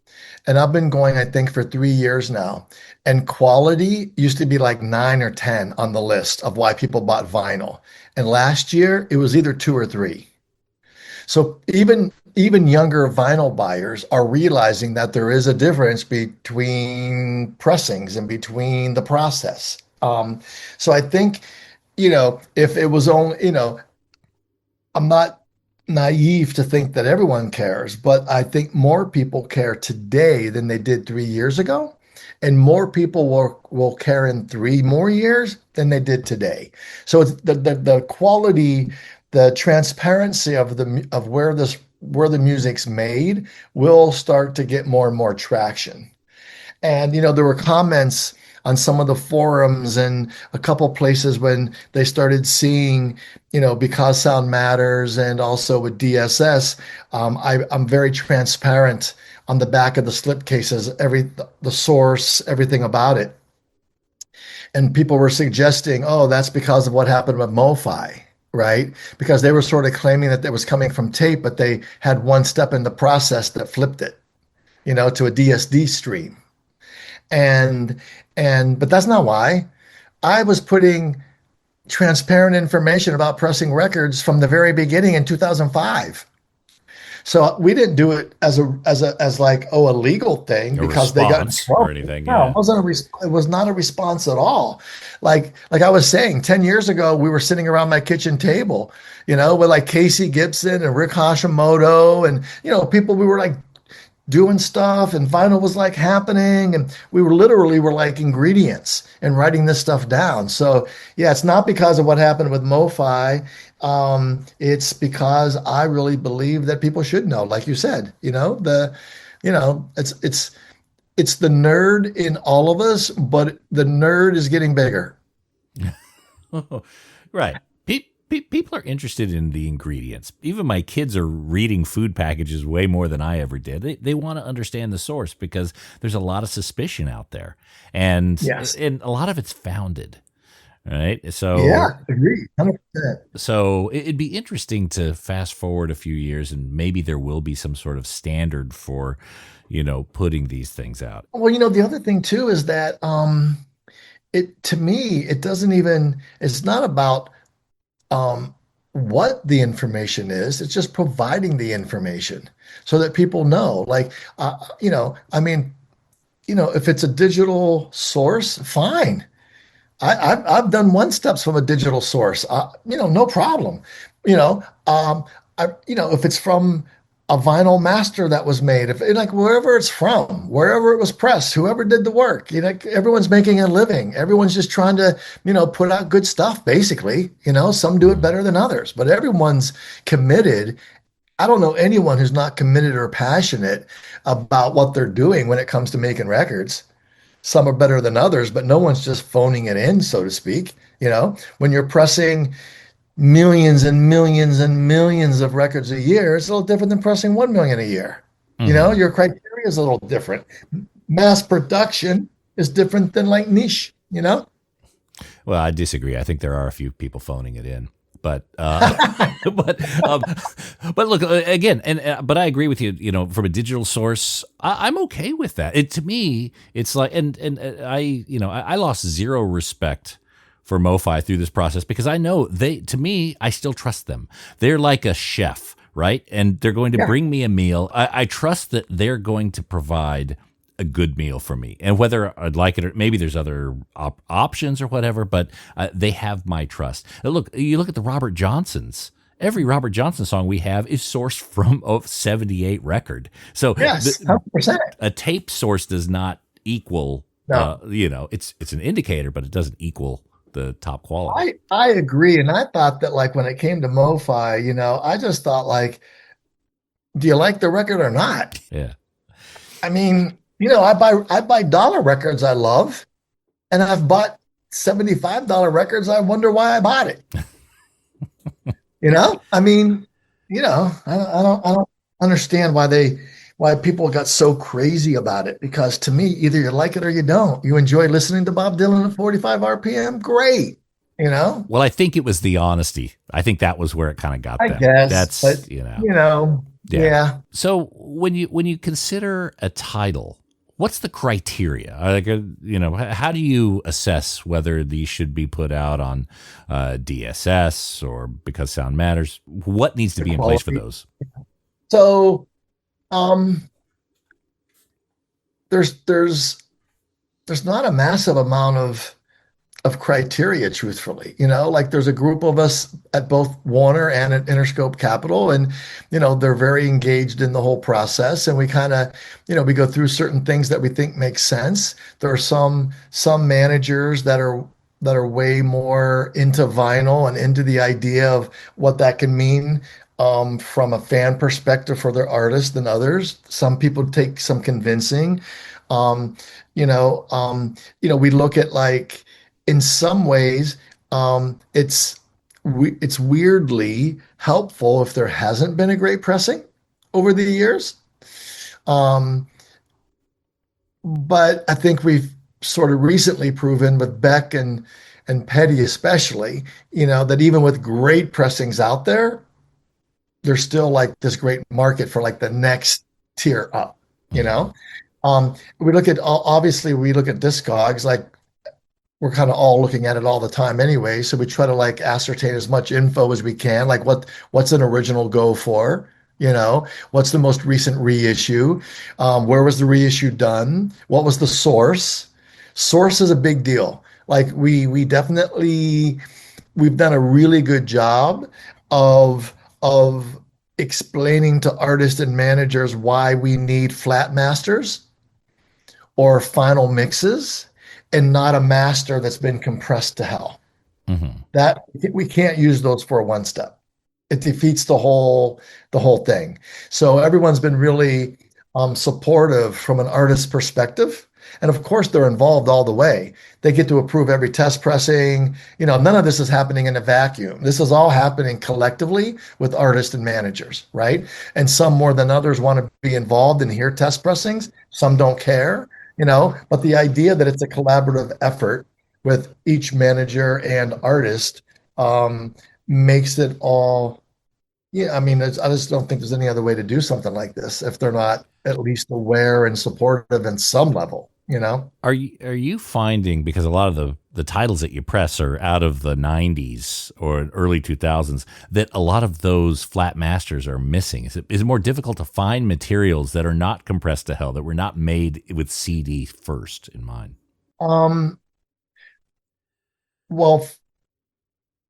And I've been going, I think, for 3 years now. And quality used to be like 9 or 10 on the list of why people bought vinyl. And last year it was either 2 or 3. So even younger vinyl buyers are realizing that there is a difference between pressings and between the process. So I think, if it was only, I'm not naive to think that everyone cares, but I think more people care today than they did 3 years ago. And more people will care in 3 more years than they did today. So it's the quality, the transparency of where this where the music's made will start to get more and more traction. And, there were comments on some of the forums and a couple places when they started seeing, because sound matters and also with DSS, I'm very transparent on the back of the slipcases, the source, everything about it. And people were suggesting, oh, that's because of what happened with MoFi, right? Because they were sort of claiming that it was coming from tape, but they had one step in the process that flipped it, to a DSD stream. But that's not why. I was putting transparent information about pressing records from the very beginning in 2005. So we didn't do it as like a legal thing because they got in trouble or anything. No, Yeah. it was not a response at all. Like I was saying, 10 years ago, we were sitting around my kitchen table, with like Casey Gibson and Rick Hashimoto and people we were like doing stuff, and vinyl was like happening, and we were like ingredients and writing this stuff down. So yeah, it's not because of what happened with MoFi. It's because I really believe that people should know, like you said, it's the nerd in all of us, but the nerd is getting bigger. Right. People are interested in the ingredients. Even my kids are reading food packages way more than I ever did. They want to understand the source because there's a lot of suspicion out there, and Yes. and a lot of it's founded, right? So Yeah, agreed, 100%. So it'd be interesting to fast forward a few years, and maybe there will be some sort of standard for, putting these things out. Well, the other thing too is that to me, it's not about what the information is. It's just providing the information so that people know. Like, if it's a digital source, fine. I've done one steps from a digital source. No problem. If it's from a vinyl master that was made, if like wherever it's from, wherever it was pressed, whoever did the work, everyone's making a living. Everyone's just trying to, put out good stuff, basically. Some do it better than others, but everyone's committed. I don't know anyone who's not committed or passionate about what they're doing when it comes to making records. Some are better than others, but no one's just phoning it in, so to speak. When you're pressing millions and millions and millions of records a year, it's a little different than pressing 1 million a year. Your criteria is a little different. Mass production is different than like niche, Well, I disagree. I think there are a few people phoning it in, but but look again, but I agree with you. From a digital source, I'm okay with that. To me, it's like, and I lost zero respect for MoFi through this process because I know to me, I still trust them. They're like a chef, right? And they're going to bring me a meal. I trust that they're going to provide a good meal for me, and whether I'd like it or maybe there's other options or whatever, but they have my trust. Look, you look at the Robert Johnsons. Every Robert Johnson song we have is sourced from a 78 record. So yes, 100%. A tape source does not equal, No. It's an indicator, but it doesn't equal the top quality. I agree. And I thought that like when it came to MoFi, I just thought like, do you like the record or not? Yeah. I mean, I buy dollar records I love, and I've bought $75 records. I wonder why I bought it. I mean, I don't understand why people got so crazy about it, because to me, either you like it or you don't. You enjoy listening to Bob Dylan at 45 RPM, great. Well, I think it was the honesty. I think that was where it kind of got I them. guess, That's, but, yeah. So when you consider a title, what's the criteria? Like, how do you assess whether these should be put out on DSS or Because Sound Matters? What needs to be in place for those? So, there's not a massive amount of criteria, truthfully. Like there's a group of us at both Warner and at Interscope Capitol, and they're very engaged in the whole process, and we kind of we go through certain things that we think make sense. There are some managers that are way more into vinyl and into the idea of what that can mean from a fan perspective for their artist than others. Some people take some convincing. Um, we look at like in some ways, it's weirdly helpful if there hasn't been a great pressing over the years. Um, but I think we've sort of recently proven with Beck and Petty especially, that even with great pressings out there, there's still like this great market for like the next tier up, you Mhm. know? We look at obviously we look at Discogs like we're kind of all looking at it all the time anyway. So we try to like ascertain as much info as we can, like what's an original go for, what's the most recent reissue, where was the reissue done, what was the source. Source is a big deal. Like we definitely we've done a really good job of explaining to artists and managers why we need flat masters or final mixes and not a master that's been compressed to hell. Mhm. That we can't use those for a one step. It defeats the whole thing. So everyone's been really supportive from an artist's perspective. And of course, they're involved all the way. They get to approve every test pressing. None of this is happening in a vacuum. This is all happening collectively with artists and managers, right? And some more than others want to be involved and hear test pressings. Some don't care, but the idea that it's a collaborative effort with each manager and artist makes it all. Yeah, I mean, I just don't think there's any other way to do something like this if they're not at least aware and supportive in some level. Are you finding, because a lot of the titles that you press are out of the 90s or early 2000s, that a lot of those flat masters are missing? Is it more difficult to find materials that are not compressed to hell, that were not made with CD first in mind? Um, well,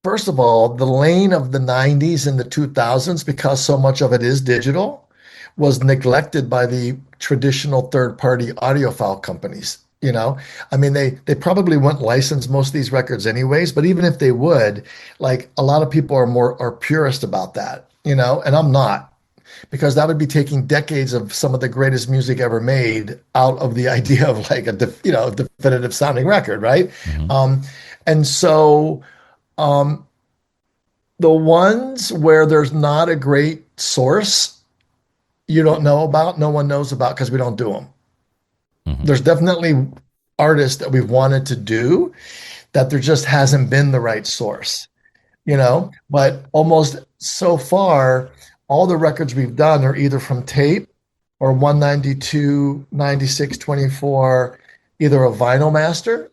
first of all, the lane of the 90s and the 2000s, because so much of it is digital, was neglected by the traditional third-party audiophile companies. I mean, they probably wouldn't license most of these records anyways, but even if they would, like a lot of people are purist about that, and I'm not, because that would be taking decades of some of the greatest music ever made out of the idea of like definitive sounding record, right? Hmm. Um, and so um, the ones where there's not a great source you don't know about, no one knows about because we don't do them. Hmm. There's definitely artists that we've wanted to do that there just hasn't been the right source. But almost so far, all the records we've done are either from tape or 192, 96, 24, either a vinyl master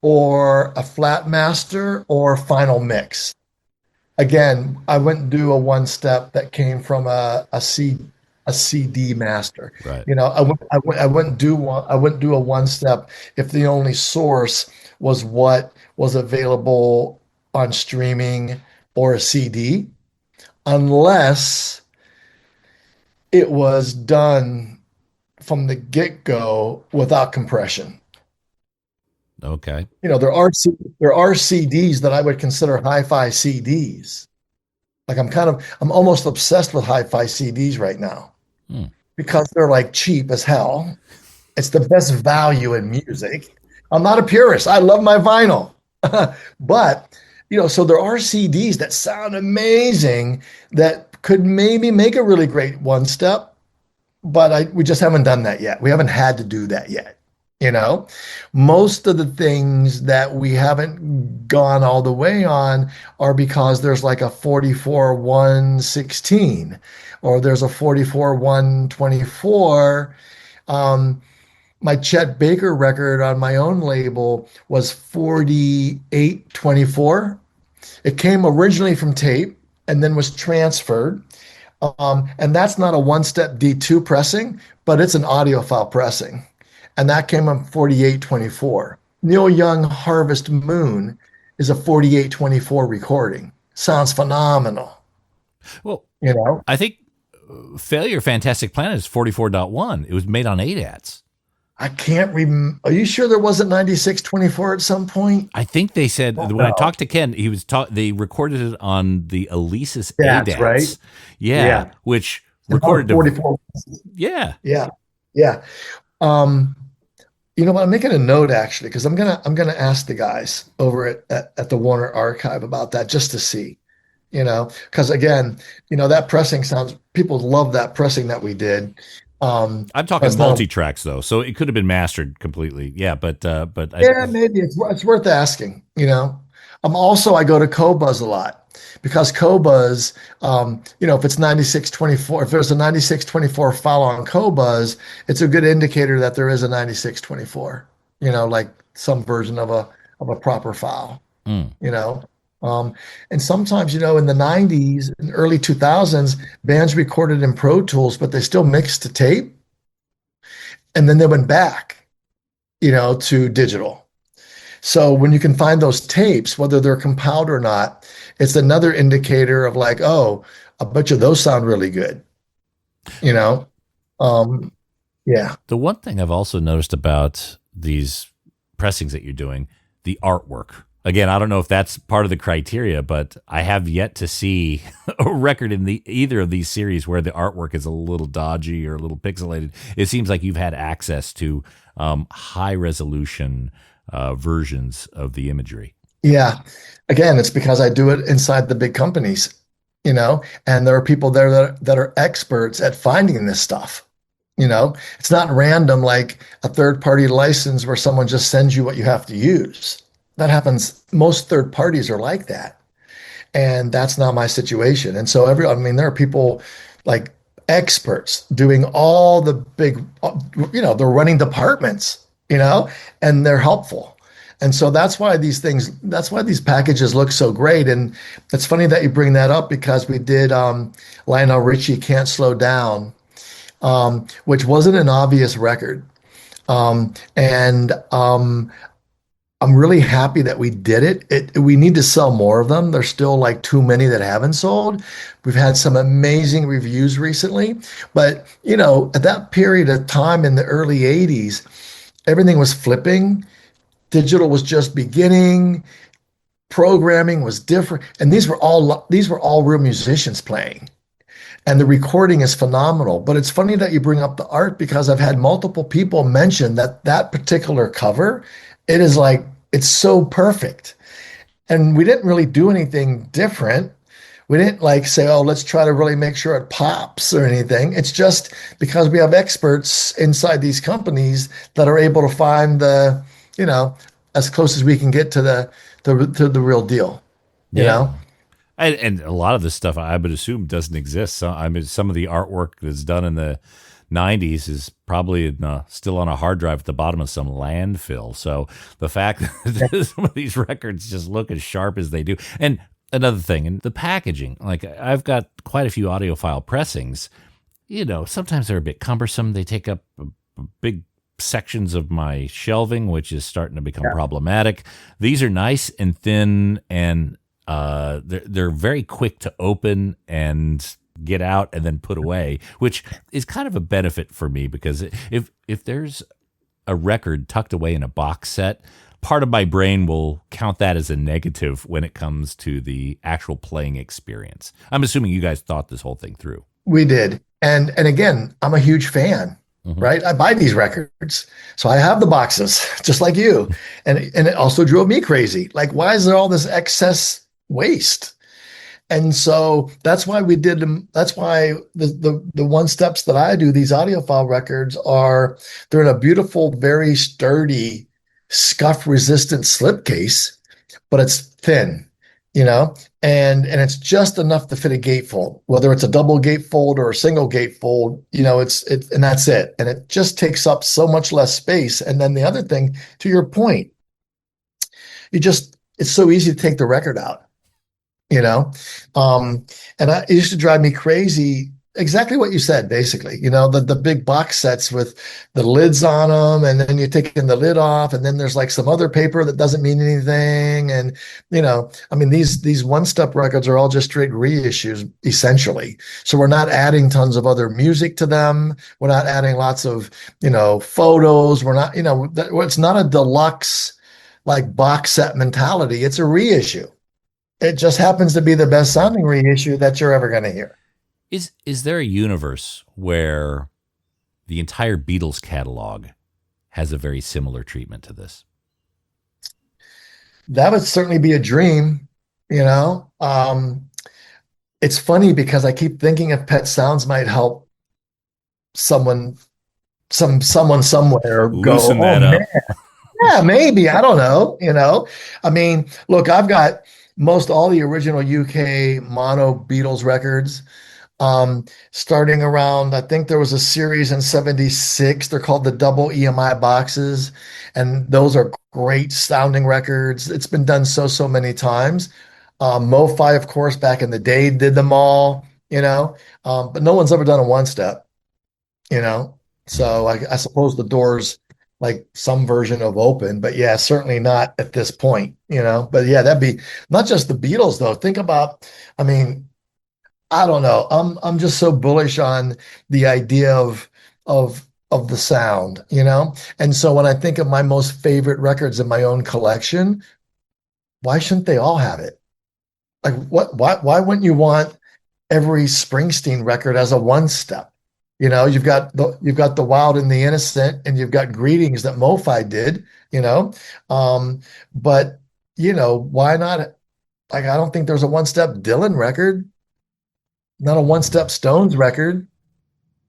or a flat master or final mix. Again, I wouldn't do a one step that came from a CD master. Right. I wouldn't do one. I wouldn't do a one step if the only source was what was available on streaming or a CD, unless it was done from the get go without compression. Okay. There are CDs that I would consider hi-fi CDs. Like I'm almost obsessed with hi-fi CDs right now Hmm. because they're like cheap as hell. It's the best value in music. I'm not a purist. I love my vinyl. But, so there are CDs that sound amazing that could maybe make a really great one step, but we just haven't done that yet. We haven't had to do that yet. You know, most of the things that we haven't gone all the way on are because there's like a 44 116 or there's a 44 124. Um, my Chet Baker record on my own label was 4824. It came originally from tape and then was transferred. And that's not a one step D2 pressing, but it's an audiophile pressing. And that came on 4824. Neil Young Harvest Moon is a 4824 recording. Sounds phenomenal, Well, you know? I think Failure Fantastic Planet is 44.1. It was made on 8 ATs. I can't remember. Are you sure there wasn't 9624 at some point? I think they said Oh, when I no. talked to Ken, they recorded it on the Alesis That's right. ADATs. Yeah, Yeah. which And that was recorded a 44. yeah. Yeah. Yeah. Um, you know what? I'm making a note actually, because I'm gonna ask the guys over at the Warner Archive about that just to see, because again, that pressing sounds people love that pressing that we did. I'm But talking it's not a multi-tracks though, so it could have been mastered completely. Yeah, but Yeah, maybe it's worth asking. I go to Cobuzz a lot because Cobuzz, if it's 9624, if there's a 9624 file on Cobuzz, it's a good indicator that there is a 9624. Like some version of a proper file. mm, You know, and sometimes in the 90s and early 2000s, bands recorded in Pro Tools, but they still mixed to tape, and then they went back, to digital. So when you can find those tapes, whether they're compiled or not, it's another indicator of like, oh, I bet you those sound really good. You know? Um, yeah. the one thing I've also noticed about these pressings that you're doing, the artwork. Again, I don't know if that's part of the criteria, but I have yet to see a record in either of these series where the artwork is a little dodgy or a little pixelated. It seems like you've had access to high resolution versions of the imagery. Yeah. Again, it's because I do it inside the big companies, and there are people there that are experts at finding this stuff. It's not random like a third party license where someone just sends you what you have to use. That happens. Most third parties are like that. And that's not my situation. And so there are people like experts doing all the big, they're running departments, and they're helpful. And so that's why these packages look so great. And it's funny that you bring that up because we did Lionel Richie Can't Slow Down, which wasn't an obvious record. And I'm really happy that we did it. We need to sell more of them. There's still like too many that haven't sold. We've had some amazing reviews recently, but at that period of time in the early 80s, everything was flipping. Digital was just beginning. Programming was different, and these were all real musicians playing. And the recording is phenomenal. But it's funny that you bring up the art because I've had multiple people mention that particular cover, it is like, it's so perfect. And we didn't really do anything different. We didn't like say, oh, let's try to really make sure it pops or anything. It's just because we have experts inside these companies that are able to find you know, as close as we can get to the real deal, you Yeah. know? And a lot of this stuff I would assume doesn't exist. So, I mean, some of the artwork that's done in the 90s is probably still on a hard drive at the bottom of some landfill. So the fact that some of these records just look as sharp as they do. And another thing, and the packaging, like I've got quite a few audiophile pressings. Sometimes they're a bit cumbersome. They take up big sections of my shelving, which is starting to become problematic. These are nice and thin, and they're very quick to open and get out and then put away, which is kind of a benefit for me because if there's a record tucked away in a box set, part of my brain will count that as a negative when it comes to the actual playing experience. I'm assuming you guys thought this whole thing through. We did. And again, I'm a huge fan, right? I buy these records. So I have the boxes just like you. And it also drove me crazy. Like, why is there all this excess waste? And so that's why we did them. That's why the one steps that I do, these audiophile records they're in a beautiful, very sturdy, scuff resistant slipcase, but it's thin, and it's just enough to fit a gatefold, whether it's a double gatefold or a single gatefold, and that's it. And it just takes up so much less space. And then the other thing, to your point, it's so easy to take the record out. you know and it used to drive me crazy exactly what you said, basically. The big box sets with the lids on them, and then you're taking the lid off, and then there's like some other paper that doesn't mean anything. And I mean, these one-step records are all just straight reissues, essentially. So we're not adding tons of other music to them. We're not adding lots of, photos. We're not, it's not a deluxe like box set mentality. It's a reissue. It just happens to be the best sounding reissue that you're ever going to hear. Is there a universe where the entire Beatles catalog has a very similar treatment to this? That would certainly be a dream, you know. It's funny because I keep thinking if Pet Sounds might help someone, someone somewhere go, Loosen oh that man, up. yeah, maybe. I don't know. I mean, look, I've got most all the original UK mono Beatles records. Starting around, I think there was a series in 76. They're called the double EMI boxes. And those are great sounding records. It's been done so many times. MoFi, of course, back in the day did them all, but no one's ever done a one step, you know. So I suppose the door's like some version of open, but yeah, certainly not at this point. But yeah, that'd be not just the Beatles though. Think about, I mean, I don't know. I'm just so bullish on the idea of the sound. And so when I think of my most favorite records in my own collection, why shouldn't they all have it? Like why wouldn't you want every Springsteen record as a one step? You've got the Wild and the Innocent, and you've got Greetings that MoFi did, you know. Um, but why not? Like I don't think there's a one step Dylan record, not a one step Stones record.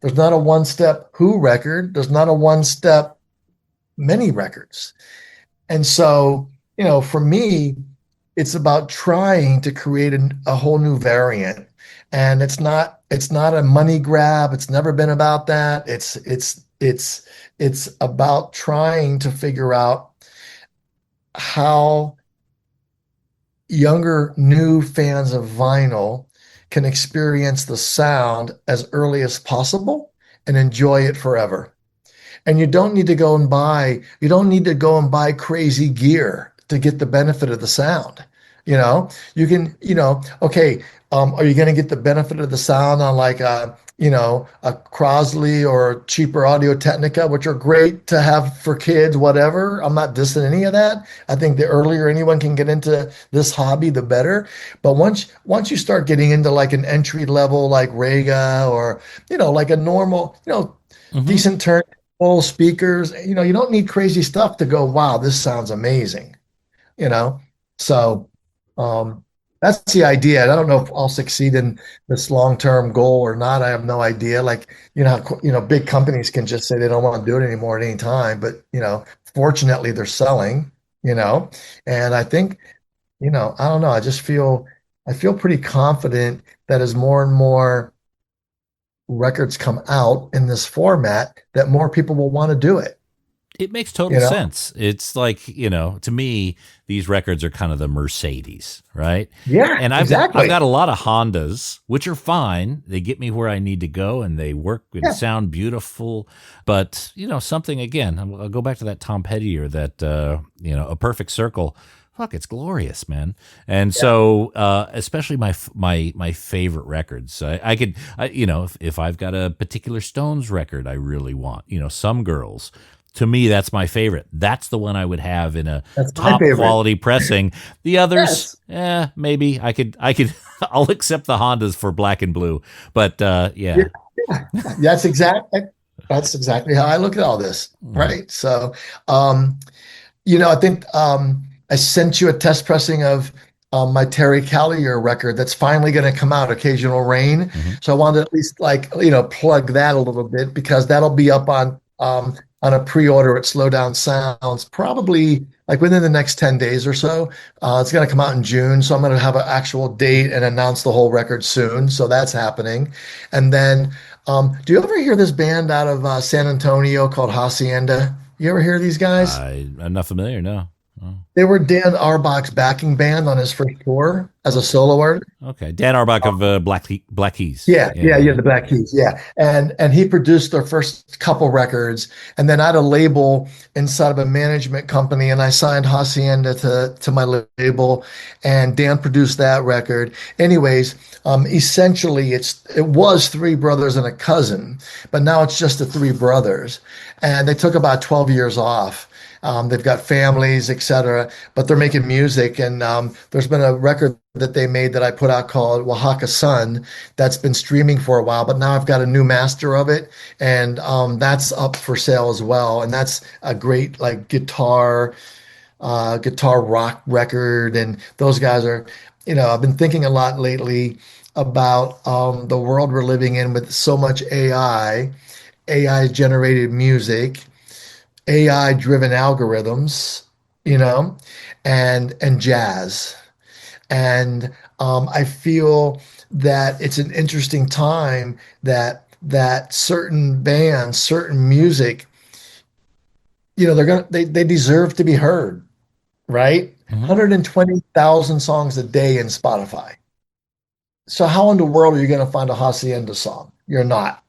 There's not a one step Who record. There's not a one step many records. And so, for me, it's about trying to create a whole new variant. And it's not a money grab. It's never been about that. It's about trying to figure out how younger new fans of vinyl can experience the sound as early as possible and enjoy it forever. And you don't need to go and buy crazy gear to get the benefit of the sound. You can, okay, are you going to get the benefit of the sound on like a Crosley or cheaper Audio Technica, which are great to have for kids, whatever. I'm not dissing any of that. I think the earlier anyone can get into this hobby, the better. But once you start getting into like an entry level like Rega or like a normal, decent turntable speakers, you don't need crazy stuff to go, wow, this sounds amazing, you know? So um, that's the idea. And I don't know if I'll succeed in this long-term goal or not. I have no idea. Like, big companies can just say they don't want to do it anymore at any time, but fortunately they're selling, you know, and I think, I don't know. I feel pretty confident that as more and more records come out in this format, that more people will want to do it. It makes total You know? sense. It's like, to me, these records are kind of the Mercedes, right? Yeah, And I've exactly. got a lot of Hondas, which are fine. They get me where I need to go and they work and Yeah, sound beautiful. But, something again, I'll go back to that Tom Petty or that A Perfect Circle. Fuck, it's glorious, man. And yeah. so, especially my favorite records, I could, if I've got a particular Stones record I really want, Some Girls, to me, that's my favorite. That's the one I would have in a That's my top favorite. quality pressing. The others, Yes. maybe I could, I'll accept the Hondas for black and blue. But Yeah. yeah. Yeah. That's exactly how I look at all this, Mhm. right? So, um, I think I sent you a test pressing of my Terry Callier record that's finally going to come out, Occasional Rain. Mhm. So I wanted to at least like, plug that a little bit because that'll be up on a pre-order at Slow Down Sounds, probably like within the next 10 days or so. It's going to come out in June. So I'm going to have an actual date and announce the whole record soon. So that's happening. And then, do you ever hear this band out of San Antonio called Hacienda? You ever hear these guys? I'm not familiar, no. They were Dan Auerbach's backing band on his first tour as a solo artist. Okay. Dan Auerbach of Black Keys. Yeah, the Black Keys, yeah. And he produced their first couple records, and then I had a label inside of a management company, and I signed Hacienda to my label, and Dan produced that record. Anyways, essentially it was three brothers and a cousin, but now it's just the three brothers, and they took about 12 years off. They've got families, etc., but they're making music. And there's been a record that they made that I put out called Oaxaca Sun that's been streaming for a while, but now I've got a new master of it, and that's up for sale as well. And that's a great like guitar rock record. And those guys are, I've been thinking a lot lately about the world we're living in with so much AI generated music, AI driven algorithms, and jazz. And I feel that it's an interesting time that certain bands, certain music, they deserve to be heard, right? 120,000 songs a day in Spotify. So how in the world are you going to find a Hacienda song? You're not.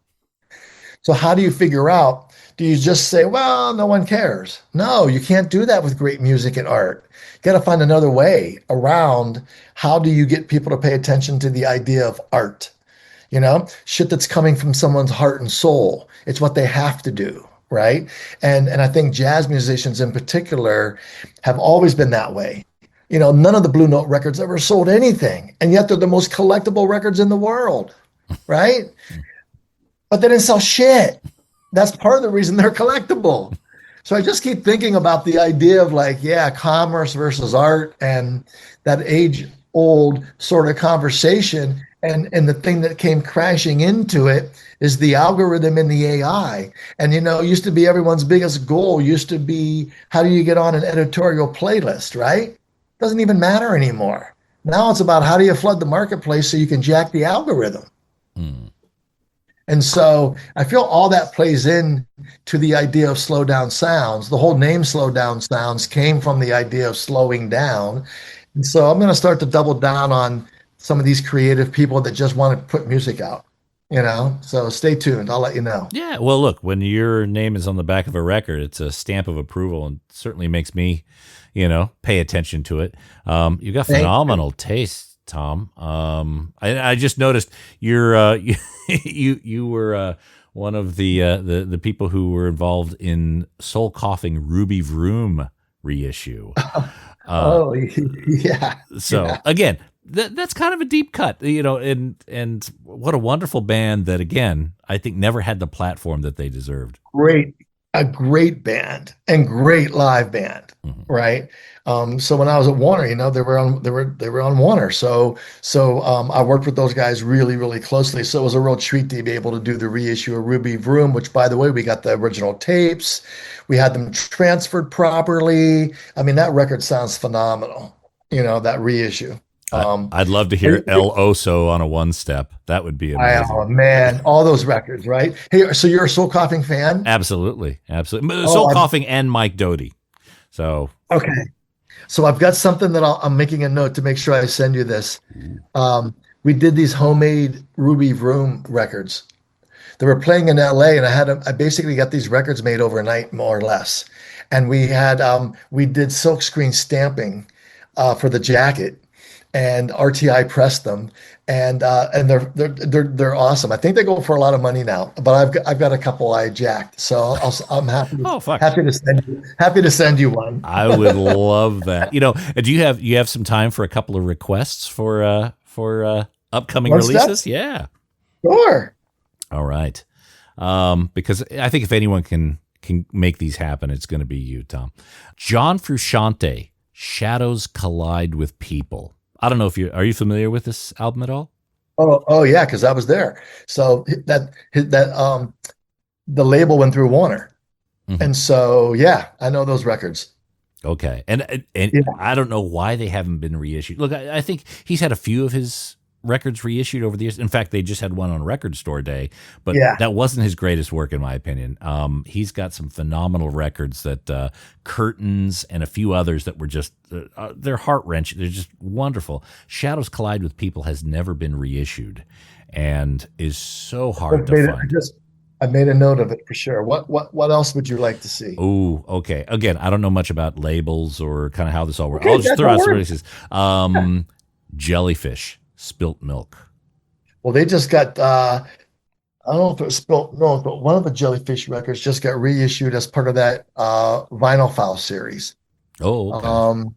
So how do you figure out? Do you just say, well, no one cares? No, you can't do that with great music and art. You got to find another way around. How do you get people to pay attention to the idea of art? Shit that's coming from someone's heart and soul. It's what they have to do, right? And I think jazz musicians in particular have always been that way. None of the Blue Note records ever sold anything, and yet they're the most collectible records in the world, right? But they didn't sell shit. That's part of the reason they're collectible. So I just keep thinking about the idea of commerce versus art, and that age-old sort of conversation. And the thing that came crashing into it is the algorithm and the AI. And, it used to be everyone's biggest goal used to be, how do you get on an editorial playlist, right? Doesn't even matter anymore. Now it's about how do you flood the marketplace so you can jack the algorithm. And so I feel all that plays in to the idea of slow down sounds. The whole name slow down sounds came from the idea of slowing down. And so I'm going to start to double down on some of these creative people that just want to put music out, so stay tuned. I'll let you know. Yeah. Well, look, when your name is on the back of a record, it's a stamp of approval, and certainly makes me, pay attention to it. You've got phenomenal taste, Tom. I just noticed you're you were one of the people who were involved in Soul Coughing Ruby Vroom reissue. Yeah. So yeah. Again, that's kind of a deep cut, and what a wonderful band that, again, I think never had the platform that they deserved. A great band and great live band, right? So when I was at Warner, they were on Warner. So I worked with those guys really, really closely. So it was a real treat to be able to do the reissue of Ruby Vroom, which, by the way, we got the original tapes. We had them transferred properly. I mean, that record sounds phenomenal, that reissue. I'd love to hear El Oso on a one step. That would be amazing. Oh man, all those records, right? Hey, so you're a Soul Coughing fan? Absolutely. Soul Coughing and Mike Doty. So okay. So I've got something that I'm making a note to make sure I send you this. We did these homemade Ruby Vroom records. They were playing in LA, and I basically got these records made overnight, more or less. And we did silkscreen stamping for the jacket, and RTI pressed them, and they're awesome. I think they go for a lot of money now, but I've got a couple I jacked, so I'm happy. Happy to send you one. I would love that. Do you have some time for a couple of requests for upcoming releases? Yeah, sure. All right, because I think if anyone can make these happen, it's going to be you, Tom. John Frusciante, Shadows Collide with People. I don't know if are you familiar with this album at all? Oh yeah, because I was there. So that the label went through Warner, and so yeah, I know those records. Okay, and yeah. I don't know why they haven't been reissued. Look, I think he's had a few of his records reissued over the years. In fact, they just had one on Record Store Day, but Yeah. that wasn't his greatest work, in my opinion. He's got some phenomenal records that Curtains and a few others that were just, they're heart-wrenching. They're just wonderful. Shadows Collide with People has never been reissued and is so hard to find. I made a note of it for sure. What else would you like to see? Oh, okay. Again, I don't know much about labels or kind of how this all works. Okay, I'll just throw out some work. releases. Jellyfish, Spilt Milk. Well, they just got I don't know if it was Spilt Milk, but one of the Jellyfish records just got reissued as part of that Vinylophile series. Oh, okay.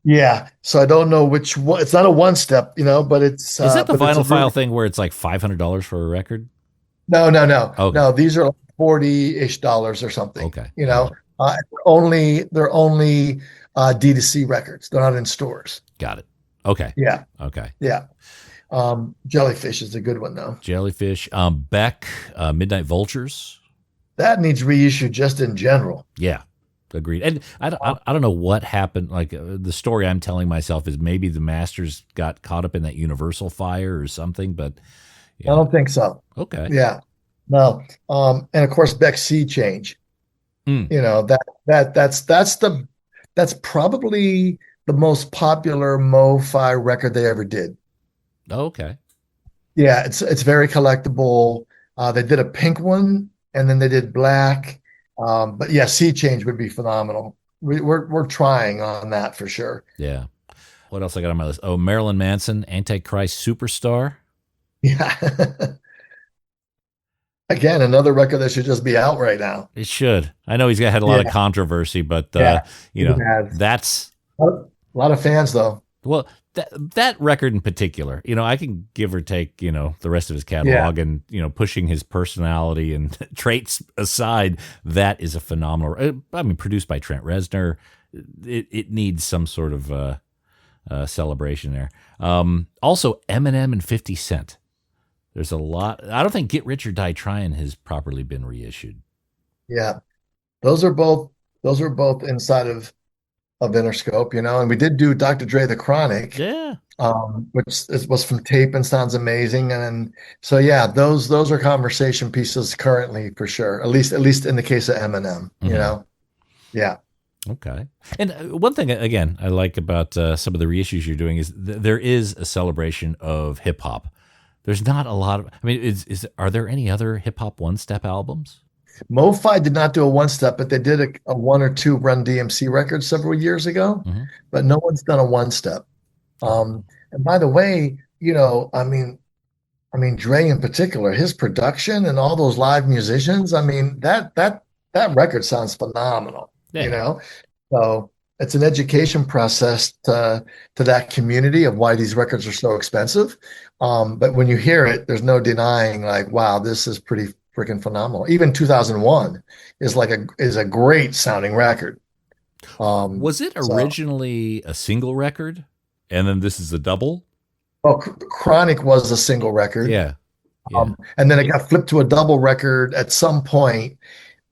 Yeah. So I don't know which one. It's not a one step, but it's Is that the but it's a Vinylophile thing where it's like $500 for a record? No. Okay. No, these are like $40-ish or something. Okay. They're only D2C records. They're not in stores. Got it. Okay. Yeah. Okay. Yeah. Jellyfish is a good one though. Jellyfish. Beck, Midnight Vultures. That needs reissue just in general. Yeah. Agreed. And I don't know what happened. Like the story I'm telling myself is maybe the masters got caught up in that Universal fire or something, but I don't think so. Okay. Yeah. No. And of course Beck's Sea Change. That's probably the most popular Mo-Fi record they ever did. Okay. Yeah, it's very collectible. They did a pink one and then they did black. But yeah, Sea Change would be phenomenal. We're trying on that for sure. Yeah. What else I got on my list? Oh, Marilyn Manson, Antichrist Superstar. Yeah. Again, another record that should just be out right now. It should. I know he's had a lot of controversy, but that's a lot of fans though. Well, that record in particular, I can give or take, the rest of his catalog and, pushing his personality and traits aside, that is a phenomenal, produced by Trent Reznor. It needs some sort of celebration there. Also Eminem and 50 Cent. There's a lot. I don't think Get Rich or Die Trying has properly been reissued. Yeah. Those are both inside of Interscope, and we did do Dr. Dre The Chronic, which was from tape and sounds amazing. And so, yeah, those are conversation pieces currently for sure, at least in the case of Eminem, Yeah. Okay. And one thing, again, I like about some of the reissues you're doing is there is a celebration of hip hop. There's not a lot of, are there any other hip hop one-step albums? Mo-Fi did not do a one-step, but they did a one or two Run DMC record several years ago, but no one's done a one-step. And by the way, Dre in particular, his production and all those live musicians, that record sounds phenomenal, So it's an education process to that community of why these records are so expensive. But when you hear it, there's no denying like, wow, this is pretty freaking phenomenal. Even 2001 is a great sounding record. Was it originally a single record, and then this is a double? Well, Chronic was a single record. Yeah. And then it got flipped to a double record at some point.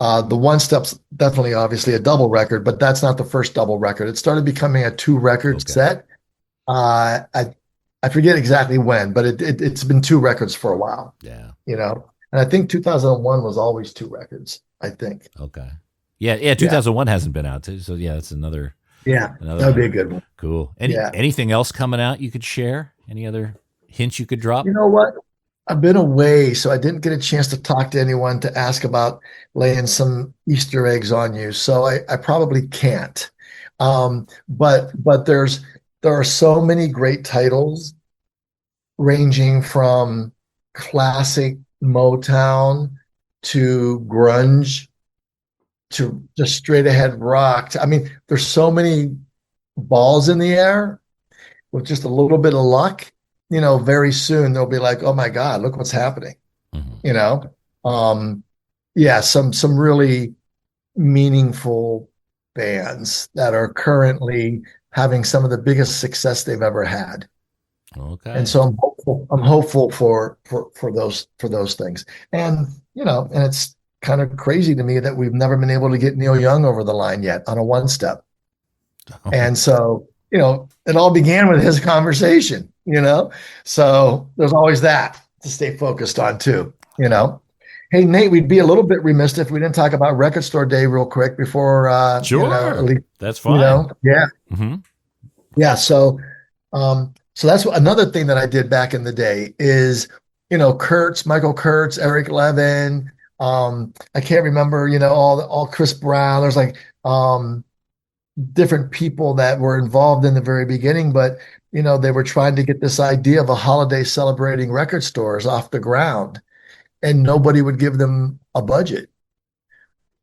The one step's definitely obviously a double record, but that's not the first double record. It started becoming a 2-record set. I forget exactly when, but it's been 2 records for a while. Yeah. And I think 2001 was always 2 records, I think. Okay. Yeah. 2001 hasn't been out too. So yeah, that's another. Yeah. That would be a good one. Cool. Anything else coming out you could share? Any other hints you could drop? You know what? I've been away, so I didn't get a chance to talk to anyone to ask about laying some Easter eggs on you. So I probably can't. But there are so many great titles ranging from classic Motown to grunge to just straight ahead rock. There's so many balls in the air with just a little bit of luck. Very soon they'll be like, oh my God, look what's happening. Some really meaningful bands that are currently having some of the biggest success they've ever had. Okay. And so I'm hopeful for those things. And and it's kind of crazy to me that we've never been able to get Neil Young over the line yet on a one step. And so, it all began with his conversation. you know? So there's always that to stay focused on too, you know? Hey, Nate, we'd be a little bit remiss if we didn't talk about Record Store Day real quick before, at Sure. least, That's fine. yeah. Hmm. Yeah. So that's another thing that I did back in the day is, Michael Kurtz, Eric Levin, I can't remember, all Chris Brown. There's like, different people that were involved in the very beginning, but they were trying to get this idea of a holiday celebrating record stores off the ground, and nobody would give them a budget.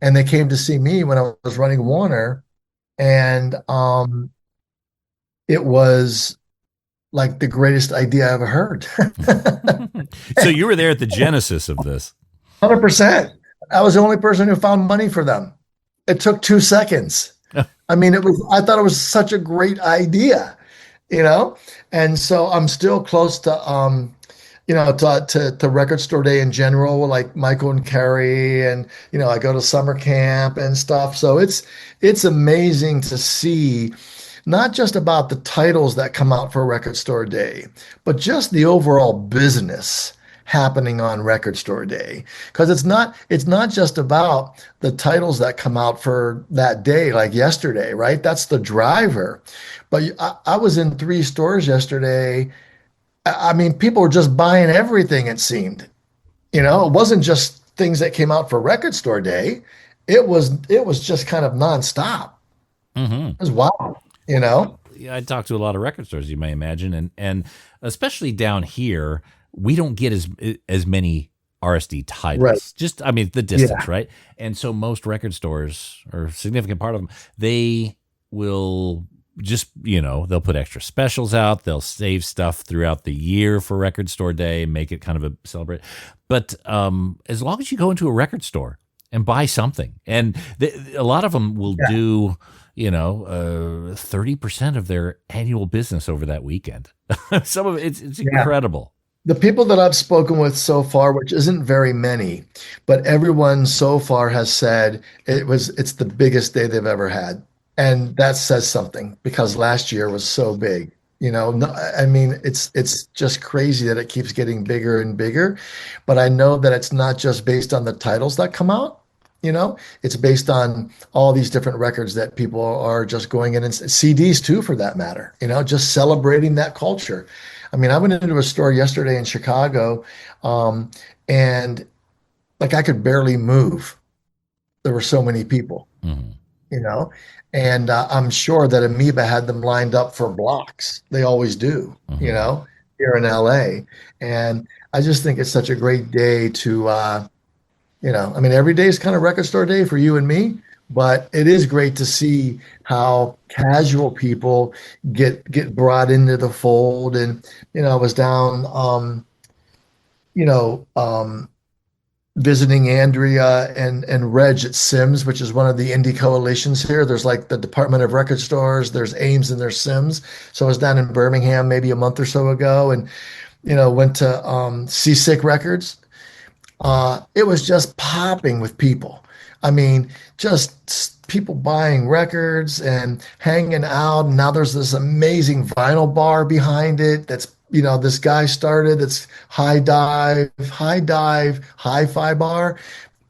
And they came to see me when I was running Warner, and it was like the greatest idea I ever heard. So you were there at the genesis of this. 100%. I was the only person who found money for them. It took 2 seconds. I mean, I thought it was such a great idea, you know? And so I'm still close to, to Record Store Day in general, like Michael and Carrie, and, I go to summer camp and stuff. So it's amazing to see not just about the titles that come out for Record Store Day, but just the overall business happening on Record Store Day. Because it's not just about the titles that come out for that day, like yesterday, right? That's the driver. But I was in 3 stores yesterday. I mean, people were just buying everything, it seemed. It wasn't just things that came out for Record Store Day. It was just kind of nonstop. Mm-hmm. It was wild, you know? Yeah, I talk to a lot of record stores, you may imagine, and especially down here, we don't get as many RSD titles. Right. Just, I mean, the distance, Yeah. right? And so most record stores, or a significant part of them, they will just, they'll put extra specials out. They'll save stuff throughout the year for Record Store Day and make it kind of a celebrate. But as long as you go into a record store and buy something, and a lot of them will do 30% of their annual business over that weekend. Some of it's incredible. The people that I've spoken with so far, which isn't very many, but everyone so far has said it's the biggest day they've ever had. And that says something because last year was so big. No, I mean, it's just crazy that it keeps getting bigger and bigger. But I know that it's not just based on the titles that come out. It's based on all these different records that people are just going in, and CDs too, for that matter, just celebrating that culture. I mean, I went into a store yesterday in Chicago, and like I could barely move. There were so many people, Mm-hmm. you know, and I'm sure that Amoeba had them lined up for blocks. They always do, Mm-hmm. Here in LA. And I just think it's such a great day to, I mean, every day is kind of Record Store Day for you and me, but it is great to see how casual people get brought into the fold. And, I was down, you know, um, visiting Andrea and Reg at Sims, which is one of the indie coalitions here. There's like the Department of Record Stores, there's Ames and there's Sims. So I was down in Birmingham maybe a month or so ago, and, went to Seasick Records. It was just popping with people. I mean, just people buying records and hanging out. And now there's this amazing vinyl bar behind it that's, this guy started. It's High Dive, Hi-Fi bar.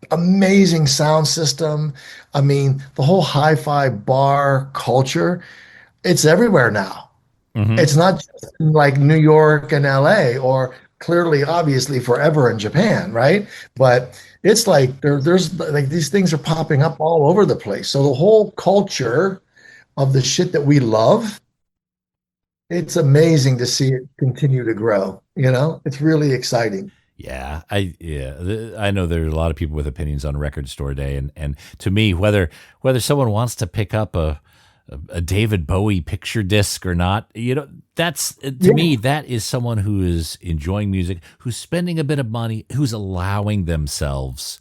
Amazing sound system. I mean, the whole hi-fi bar culture, it's everywhere now. Mm-hmm. It's not just in like New York and LA, or clearly, obviously, forever in Japan, right? But it's like there's like these things are popping up all over the place. So the whole culture of the shit that we love, it's amazing to see it continue to grow. It's really exciting. Yeah, I know there are a lot of people with opinions on Record Store Day, and to me, whether someone wants to pick up a David Bowie picture disc or not, that's to me, that is someone who is enjoying music, who's spending a bit of money, who's allowing themselves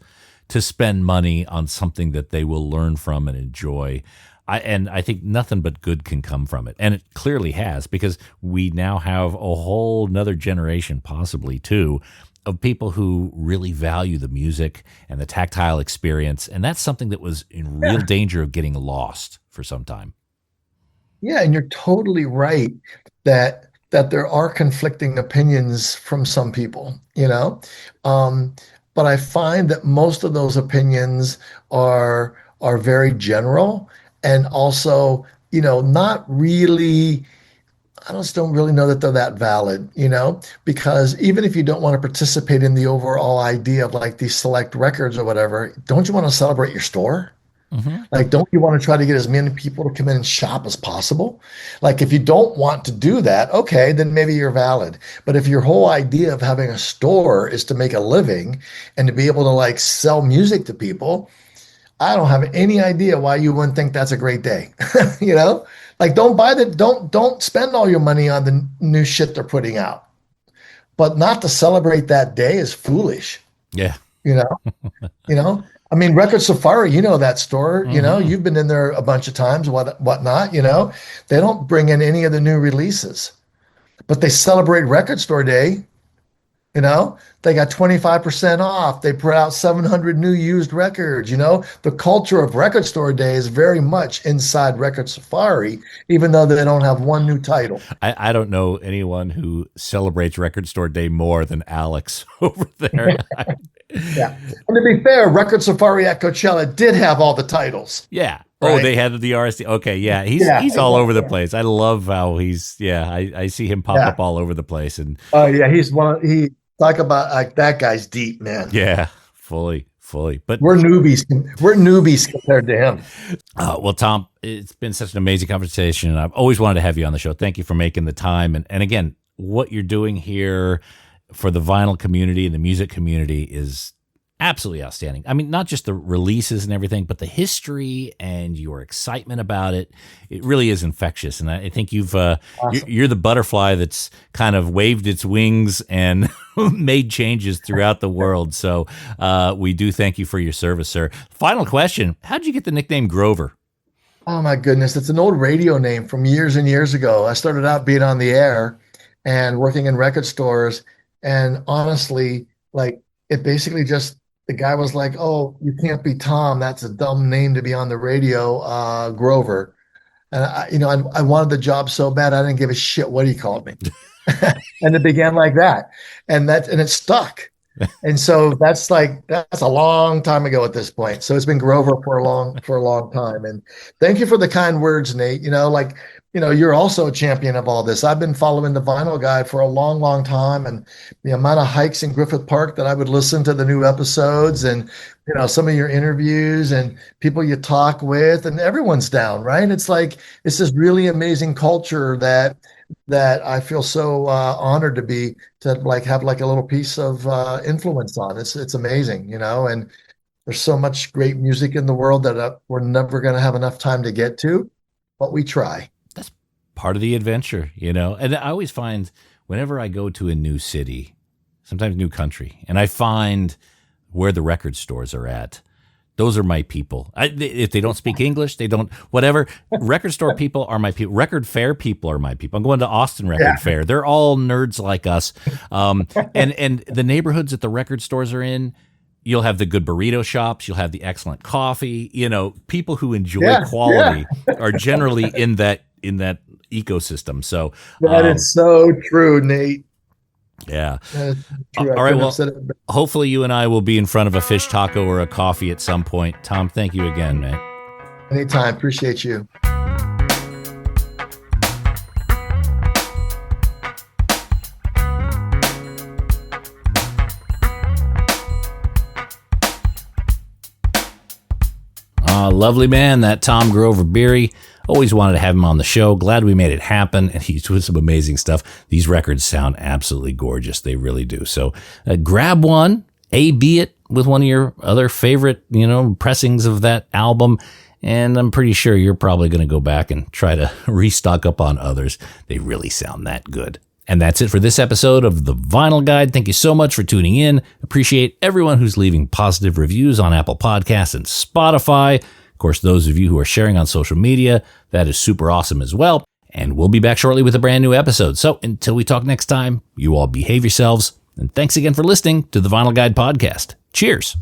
to spend money on something that they will learn from and enjoy. I think nothing but good can come from it. And it clearly has, because we now have a whole nother generation, possibly too, of people who really value the music and the tactile experience. And that's something that was in real danger of getting lost for some time. Yeah, and you're totally right that that there are conflicting opinions from some people, you know. But I find that most of those opinions are very general and also, not really. I just don't really know that they're that valid, because even if you don't want to participate in the overall idea of like these select records or whatever, don't you want to celebrate your store? Mm-hmm. Like, don't you want to try to get as many people to come in and shop as possible? Like, if you don't want to do that, okay, then maybe you're valid. But if your whole idea of having a store is to make a living and to be able to like sell music to people, I don't have any idea why you wouldn't think that's a great day. you know, like don't spend all your money on the new shit they're putting out. But not to celebrate that day is foolish. Yeah. You know, I mean, Record Safari, that store, you've been in there a bunch of times, whatnot, they don't bring in any of the new releases, but they celebrate Record Store Day. They got 25% off. They put out 700 new used records. The culture of Record Store Day is very much inside Record Safari, even though they don't have one new title. I don't know anyone who celebrates Record Store Day more than Alex over there. Yeah. And to be fair, Record Safari at Coachella did have all the titles. Yeah. Right? Oh, they had the RSD. Okay, yeah. He's all over the place. I love how I see him pop up all over the place. And oh yeah, talk about like that guy's deep, man. Yeah, fully. But we're newbies. We're newbies compared to him. Well, Tom, it's been such an amazing conversation, and I've always wanted to have you on the show. Thank you for making the time. And again, what you're doing here for the vinyl community and the music community is absolutely outstanding. I mean, not just the releases and everything, but the history and your excitement about it. It really is infectious. And I think awesome. You're the butterfly that's kind of waved its wings and made changes throughout the world. So we do thank you for your service, sir. Final question. How'd you get the nickname Grover? Oh my goodness. It's an old radio name from years and years ago. I started out being on the air and working in record stores. And honestly, like it basically just, the guy was like, "Oh, you can't be Tom. That's a dumb name to be on the radio, Grover." And I wanted the job so bad, I didn't give a shit what he called me. And it began like that, and it stuck. And so that's a long time ago at this point. So it's been Grover for a long time. And thank you for the kind words, Nate. You're also a champion of all this. I've been following the Vinyl Guide for a long, long time, and the amount of hikes in Griffith Park that I would listen to the new episodes, and some of your interviews and people you talk with, and everyone's down, right? It's this really amazing culture that I feel so honored to have like a little piece of influence on. It's amazing, and there's so much great music in the world that we're never going to have enough time to get to, but we try. That's part of the adventure, And I always find whenever I go to a new city, sometimes new country, and I find where the record stores are at, those are my people. If they don't speak English, they don't, whatever. Record store people are my people. Record fair people are my people. I'm going to Austin Record Fair. They're all nerds like us. And the neighborhoods that the record stores are in, you'll have the good burrito shops. You'll have the excellent coffee. People who enjoy quality are generally in that ecosystem. So that is so true, Nate. Yeah. All right. Well, hopefully you and I will be in front of a fish taco or a coffee at some point. Tom, thank you again, man. Anytime. Appreciate you. Lovely man, that Tom Grover Biery. Always wanted to have him on the show. Glad we made it happen. And he's doing some amazing stuff. These records sound absolutely gorgeous. They really do. So grab one, A/B it with one of your other favorite, pressings of that album. And I'm pretty sure you're probably going to go back and try to restock up on others. They really sound that good. And that's it for this episode of The Vinyl Guide. Thank you so much for tuning in. Appreciate everyone who's leaving positive reviews on Apple Podcasts and Spotify. Of course, those of you who are sharing on social media, that is super awesome as well. And we'll be back shortly with a brand new episode. So until we talk next time, you all behave yourselves. And thanks again for listening to the Vinyl Guide podcast. Cheers.